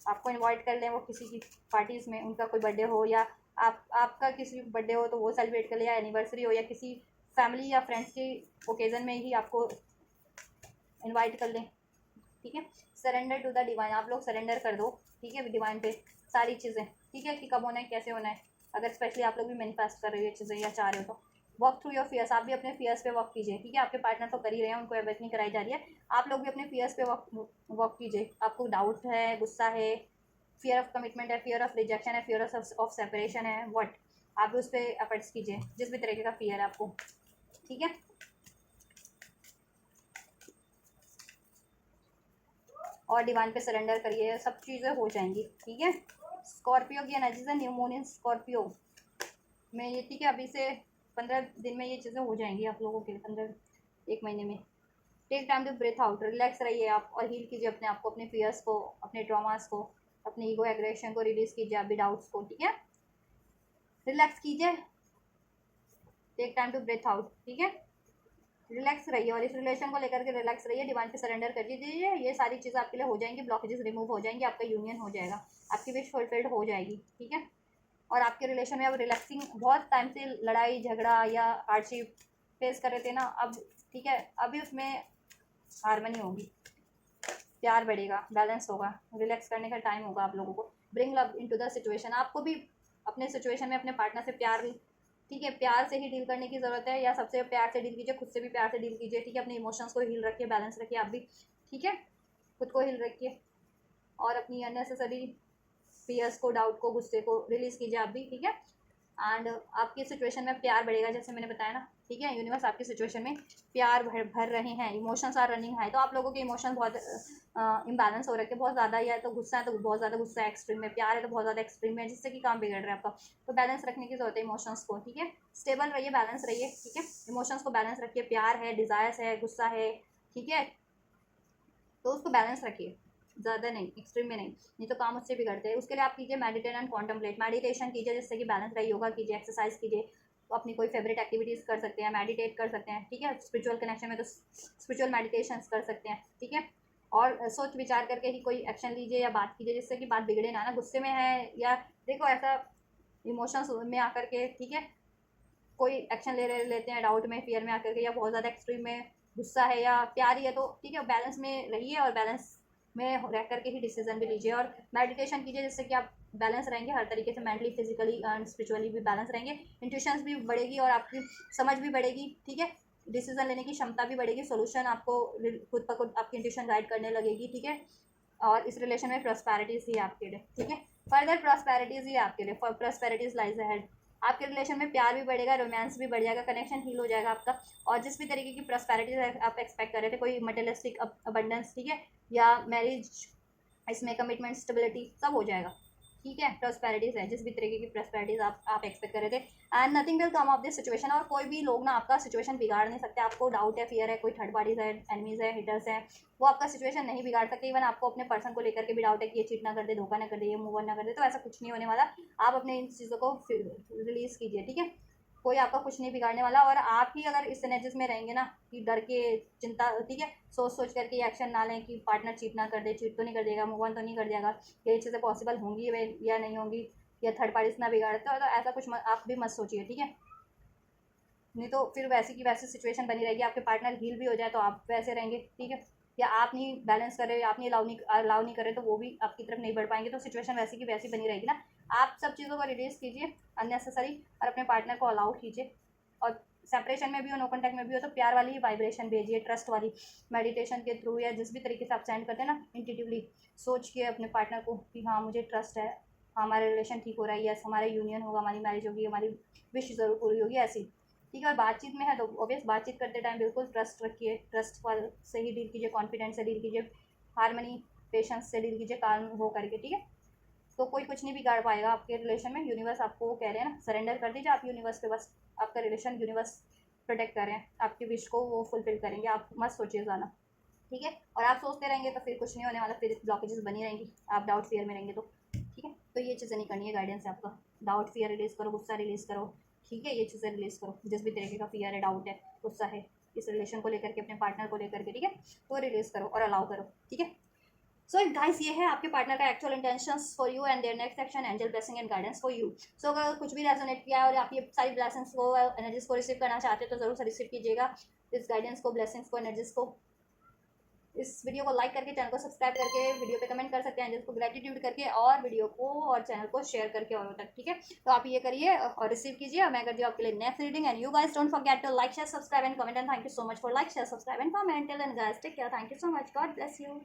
आपको इनवाइट कर लें वो किसी की पार्टीज़ में, उनका कोई बर्थडे हो, या आपका किसी बर्थडे हो तो वो सेलिब्रेट कर ले, या एनिवर्सरी हो, या किसी फैमिली या फ्रेंड्स की ओकेज़न में ही आपको इनवाइट कर लें, ठीक है। सरेंडर टू द डिवाइन, आप लोग सरेंडर कर दो, ठीक है, डिवाइन पे सारी चीज़ें, ठीक है, कि कब होना है, कैसे होना है, अगर स्पेशली आप लोग भी मैनिफेस्ट कर रहे हो ये चीज़ें या चाह रहे हो तो। वर्क थ्रू योर फियर्स, आप भी अपने फियर्स पे वर्क कीजिए, ठीक है, आपके पार्टनर तो कर ही रहे हैं, उनको अवेकनिंग कराई जा रही है, आप लोग भी अपने फियर्स पे वर्क कीजिए। आपको डाउट है, गुस्सा है, फियर ऑफ कमिटमेंट है, फियर ऑफ रिजेक्शन है, फियर ऑफ सेपरेशन है, वट, आप भी उस पर एफर्ट्स कीजिए, जिस भी तरीके का फियर है आपको, ठीक है। और डिवाइन पे सरेंडर करिए, सब चीज़ें हो जाएंगी, ठीक है। स्कॉर्पियो की एनर्जी है, न्यू मून इन स्कॉर्पियो में ये, ठीक है, अभी से 15 दिन में ये चीज़ें हो जाएंगी आप लोगों के लिए, 1 महीने में। Take time to breathe out, relax रहिए आप और हील कीजिए अपने आप को, अपने फियर्स को, अपने ट्रॉमास को, अपने ईगो एग्रेशन को रिलीज कीजिए, अभी डाउट्स को, ठीक है, रिलैक्स कीजिए। Take time to breathe out, ठीक है, रिलैक्स रहिए, और इस रिलेशन को लेकर के रिलैक्स रहिए, डिवाइन पे सरेंडर कर दीजिए, ये सारी चीज़ें आपके लिए हो जाएंगी, ब्लॉकेजेस रिमूव हो जाएंगी, आपका यूनियन हो जाएगा, आपकी विश फुलफिल्ड हो जाएगी, ठीक है। और आपके रिलेशन में अब रिलैक्सिंग, बहुत टाइम से लड़ाई झगड़ा या हार्डशिप फेस कर रहे थे ना, अब ठीक है, अभी उसमें हारमनी होगी, प्यार बढ़ेगा, बैलेंस होगा, रिलैक्स करने का टाइम होगा आप लोगों को। Bring love into the situation, आपको भी अपने सिचुएशन में अपने पार्टनर से प्यार, ठीक है, प्यार से ही डील करने की ज़रूरत है, या सबसे प्यार से डील कीजिए, खुद से भी प्यार से डील कीजिए, ठीक है, अपने इमोशंस को हील रखिए, बैलेंस रखिए आप भी, ठीक है, खुद को हील रखिए, और अपनी अननेसेसरी फियर्स को, डाउट को, गुस्से को रिलीज़ कीजिए आप भी, ठीक है। एंड आपकी सिचुएशन में प्यार बढ़ेगा, जैसे मैंने बताया ना, ठीक है। यूनिवर्स आपकी सिचुएशन में प्यार भर रहे हैं, इमोशंस आर रनिंग हाई। तो आप लोगों के इमोशन बहुत इम्बैलेंस हो रखे, बहुत ज़्यादा, या तो गुस्सा है तो बहुत ज़्यादा गुस्सा है एक्सट्रीम में, प्यार है तो बहुत ज़्यादा एक्सट्रीम में, जिससे कि काम बिगड़ रहा है आपका। तो बैलेंस रखने की जरूरत है इमोशंस को, ठीक है। स्टेबल रहिए, बैलेंस रहिए, ठीक है। इमोशंस को बैलेंस रखिए, प्यार है, डिज़ायर्स है, गुस्सा है, ठीक है। तो उसको बैलेंस रखिए, ज़्यादा नहीं, एक्सट्रीम में नहीं तो काम उससे बिगड़ते हैं। उसके लिए आप कीजिए मेडिटेट एंड कॉन्टम्पलेट, मेडिटेशन कीजिए जिससे कि बैलेंस रहे, योगा कीजिए, एक्सरसाइज कीजिए, तो अपनी कोई फेवरेट एक्टिविटीज़ कर सकते हैं, मेडिटेट कर सकते हैं, ठीक है। स्पिरिचुअल कनेक्शन में तो स्पिरिचुअल मेडिटेशन कर सकते हैं, ठीक है। और सोच विचार करके ही कोई एक्शन लीजिए या बात कीजिए जिससे कि बात बिगड़े ना गुस्से में है या देखो ऐसा इमोशंस में आकर के, ठीक है, कोई एक्शन लेते हैं डाउट में, फियर में आकर के, या बहुत ज़्यादा एक्सट्रीम में गुस्सा है या प्यार ही है, तो ठीक है, बैलेंस में रहिए और बैलेंस में रह करके ही डिसीजन भी लीजिए। और मेडिटेशन कीजिए जिससे कि आप बैलेंस रहेंगे हर तरीके से, मेंटली, फिजिकली एंड स्पिरिचुअली भी बैलेंस रहेंगे। इंट्यूशंस भी बढ़ेगी और आपकी समझ भी बढ़ेगी, ठीक है। डिसीजन लेने की क्षमता भी बढ़ेगी, सोल्यूशन आपको खुद ब खुद आपकी इंट्यूशन गाइड करने लगेगी, ठीक है। और इस रिलेशन में प्रॉस्पेरिटीज ही है आपके लिए, ठीक है। फर्दर प्रॉस्पेरिटीज ही है आपके लिए, प्रॉस्पेरिटीज लाइज अहेड। आपके रिलेशन में प्यार भी बढ़ेगा, रोमांस भी बढ़ जाएगा, कनेक्शन हील हो जाएगा आपका। और जिस भी तरीके की प्रॉस्पेरिटीज आप एक्सपेक्ट कर रहे थे, कोई मटेरियलिस्टिक अबंडेंस, ठीक है, या मैरिज, इसमें कमिटमेंट, स्टेबिलिटी, सब हो जाएगा, ठीक है। प्रॉस्पेरिटीज है, जिस भी तरीके की प्रॉस्पेरिटीज आप एक्सपेक्ट कर रहे थे, and nothing will come of this situation. और कोई भी लोग ना आपका सिचुएशन बिगाड़ नहीं सकते। आपको डाउट है, फियर है, कोई थर्ड पार्टीज है, एनिमीज है, हिटर्स है, वो आपका सिचुएशन नहीं बिगाड़ सकते। इवन आपको अपने पर्सन को लेकर के भी डाउट है कि ये चीट ना कर दे, धोखा ना कर दे, ये मूव ऑन ना कर दे, तो ऐसा कुछ नहीं होने वाला। आप अपने इन चीज़ों को रिलीज कीजिए, ठीक है। कोई आपका कुछ नहीं बिगाड़ने वाला। और आप ही अगर इस एनर्जीज में रहेंगे ना कि डर के, चिंता, ठीक है, सोच सोच करके एक्शन ना लें कि पार्टनर चीट ना कर दे, चीट तो नहीं कर देगा, मूव ऑन तो नहीं कर देगा, ये चीज़ें पॉसिबल होंगी या नहीं होंगी, या थर्ड पार्टी से ना बिगाड़ते हो, तो ऐसा कुछ आप भी मत सोचिए, ठीक है। नहीं तो फिर वैसी की वैसी सिचुएशन बनी रहेगी, आपके पार्टनर हील भी हो जाए तो आप वैसे रहेंगे, ठीक है। या आप नहीं बैलेंस कर रहे, आप नहीं अलाउ नहीं कर रहे, तो वो भी आपकी तरफ नहीं बढ़ पाएंगे, तो सिचुएशन वैसी की वैसी बनी रहेगी ना। आप सब चीज़ों को रिलीज कीजिए अननेसेसरी, और अपने पार्टनर को अलाउ कीजिए। और सेपरेशन में भी हो, नो कॉन्टैक्ट में भी हो, तो प्यार वाली ही वाइब्रेशन भेजिए, ट्रस्ट वाली, मेडिटेशन के थ्रू या जिस भी तरीके से आप सेंड करते हैं ना, इंट्यूटिवली सोच के अपने पार्टनर को कि हाँ मुझे ट्रस्ट है, हमारा रिलेशन ठीक हो रहा है, यस हमारा यूनियन होगा, हमारी मैरिज होगी, हमारी विश ज़रूर पूरी होगी, ऐसी, ठीक है। और बातचीत में है तो ऑब्वियस बातचीत करते टाइम बिल्कुल ट्रस्ट रखिए, ट्रस्ट वाल से ही डील कीजिए, कॉन्फिडेंस से डील कीजिए, हारमनी, पेशेंस से डील कीजिए, काम हो करके, ठीक है। तो कोई कुछ नहीं बिगाड़ पाएगा आपके रिलेशन में। यूनिवर्स आपको कह रहे हैं ना, सरेंडर कर दीजिए आप यूनिवर्स पे, बस आपका रिलेशन यूनिवर्स प्रोटेक्ट कर रहे हैं, आपकी विश को वो फुलफिल करेंगे, आप मत सोचिए ज़्यादा, ठीक है। और आप सोचते रहेंगे तो फिर कुछ नहीं होने वाला, फिर ब्लॉकेजेस बनी रहेंगी, आप डाउट फियर में रहेंगे तो, ठीक है। तो ये चीज़ें नहीं करनी है, गाइडेंस है आपका। डाउट फियर रिलीज़ करो, गुस्सा रिलीज़ करो, ठीक है। ये चीज़ें रिलीज़ करो, जिस भी तरीके का फियर है, डाउट है, गुस्सा है, इस रिलेशन को लेकर के, अपने पार्टनर को लेकर के, ठीक है, तो रिलीज़ करो और अलाउ करो, ठीक है। सो गाइस, ये है आपके पार्टनर का actual intentions for you and their next action, angel blessing and guidance for you. So अगर कुछ भी रेजोनेट किया है और आप ये सारी ब्लेसिंग्स को, एनर्जीज को रिसीव करना चाहते हो तो ज़रूर से रिसीव कीजिएगा इस गाइडेंस को, ब्लेसिंग्स को, एनर्जीज को। इस वीडियो को लाइक करके, चैनल को सब्सक्राइब करके, वीडियो पे कमेंट कर सकते हैं, जिसको ग्रेटिट्यूड करके, और वीडियो को और चैनल को शेयर करके औरों तक, ठीक है। तो आप ये करिए और रिसीव कीजिए, और मैं करती हूँ आपके लिए next reading. And you guys don't forget to like, share, subscribe and comment, and thank you so much for like, share, subscribe and comment. Till then guys, take care, thank you so much, God bless you.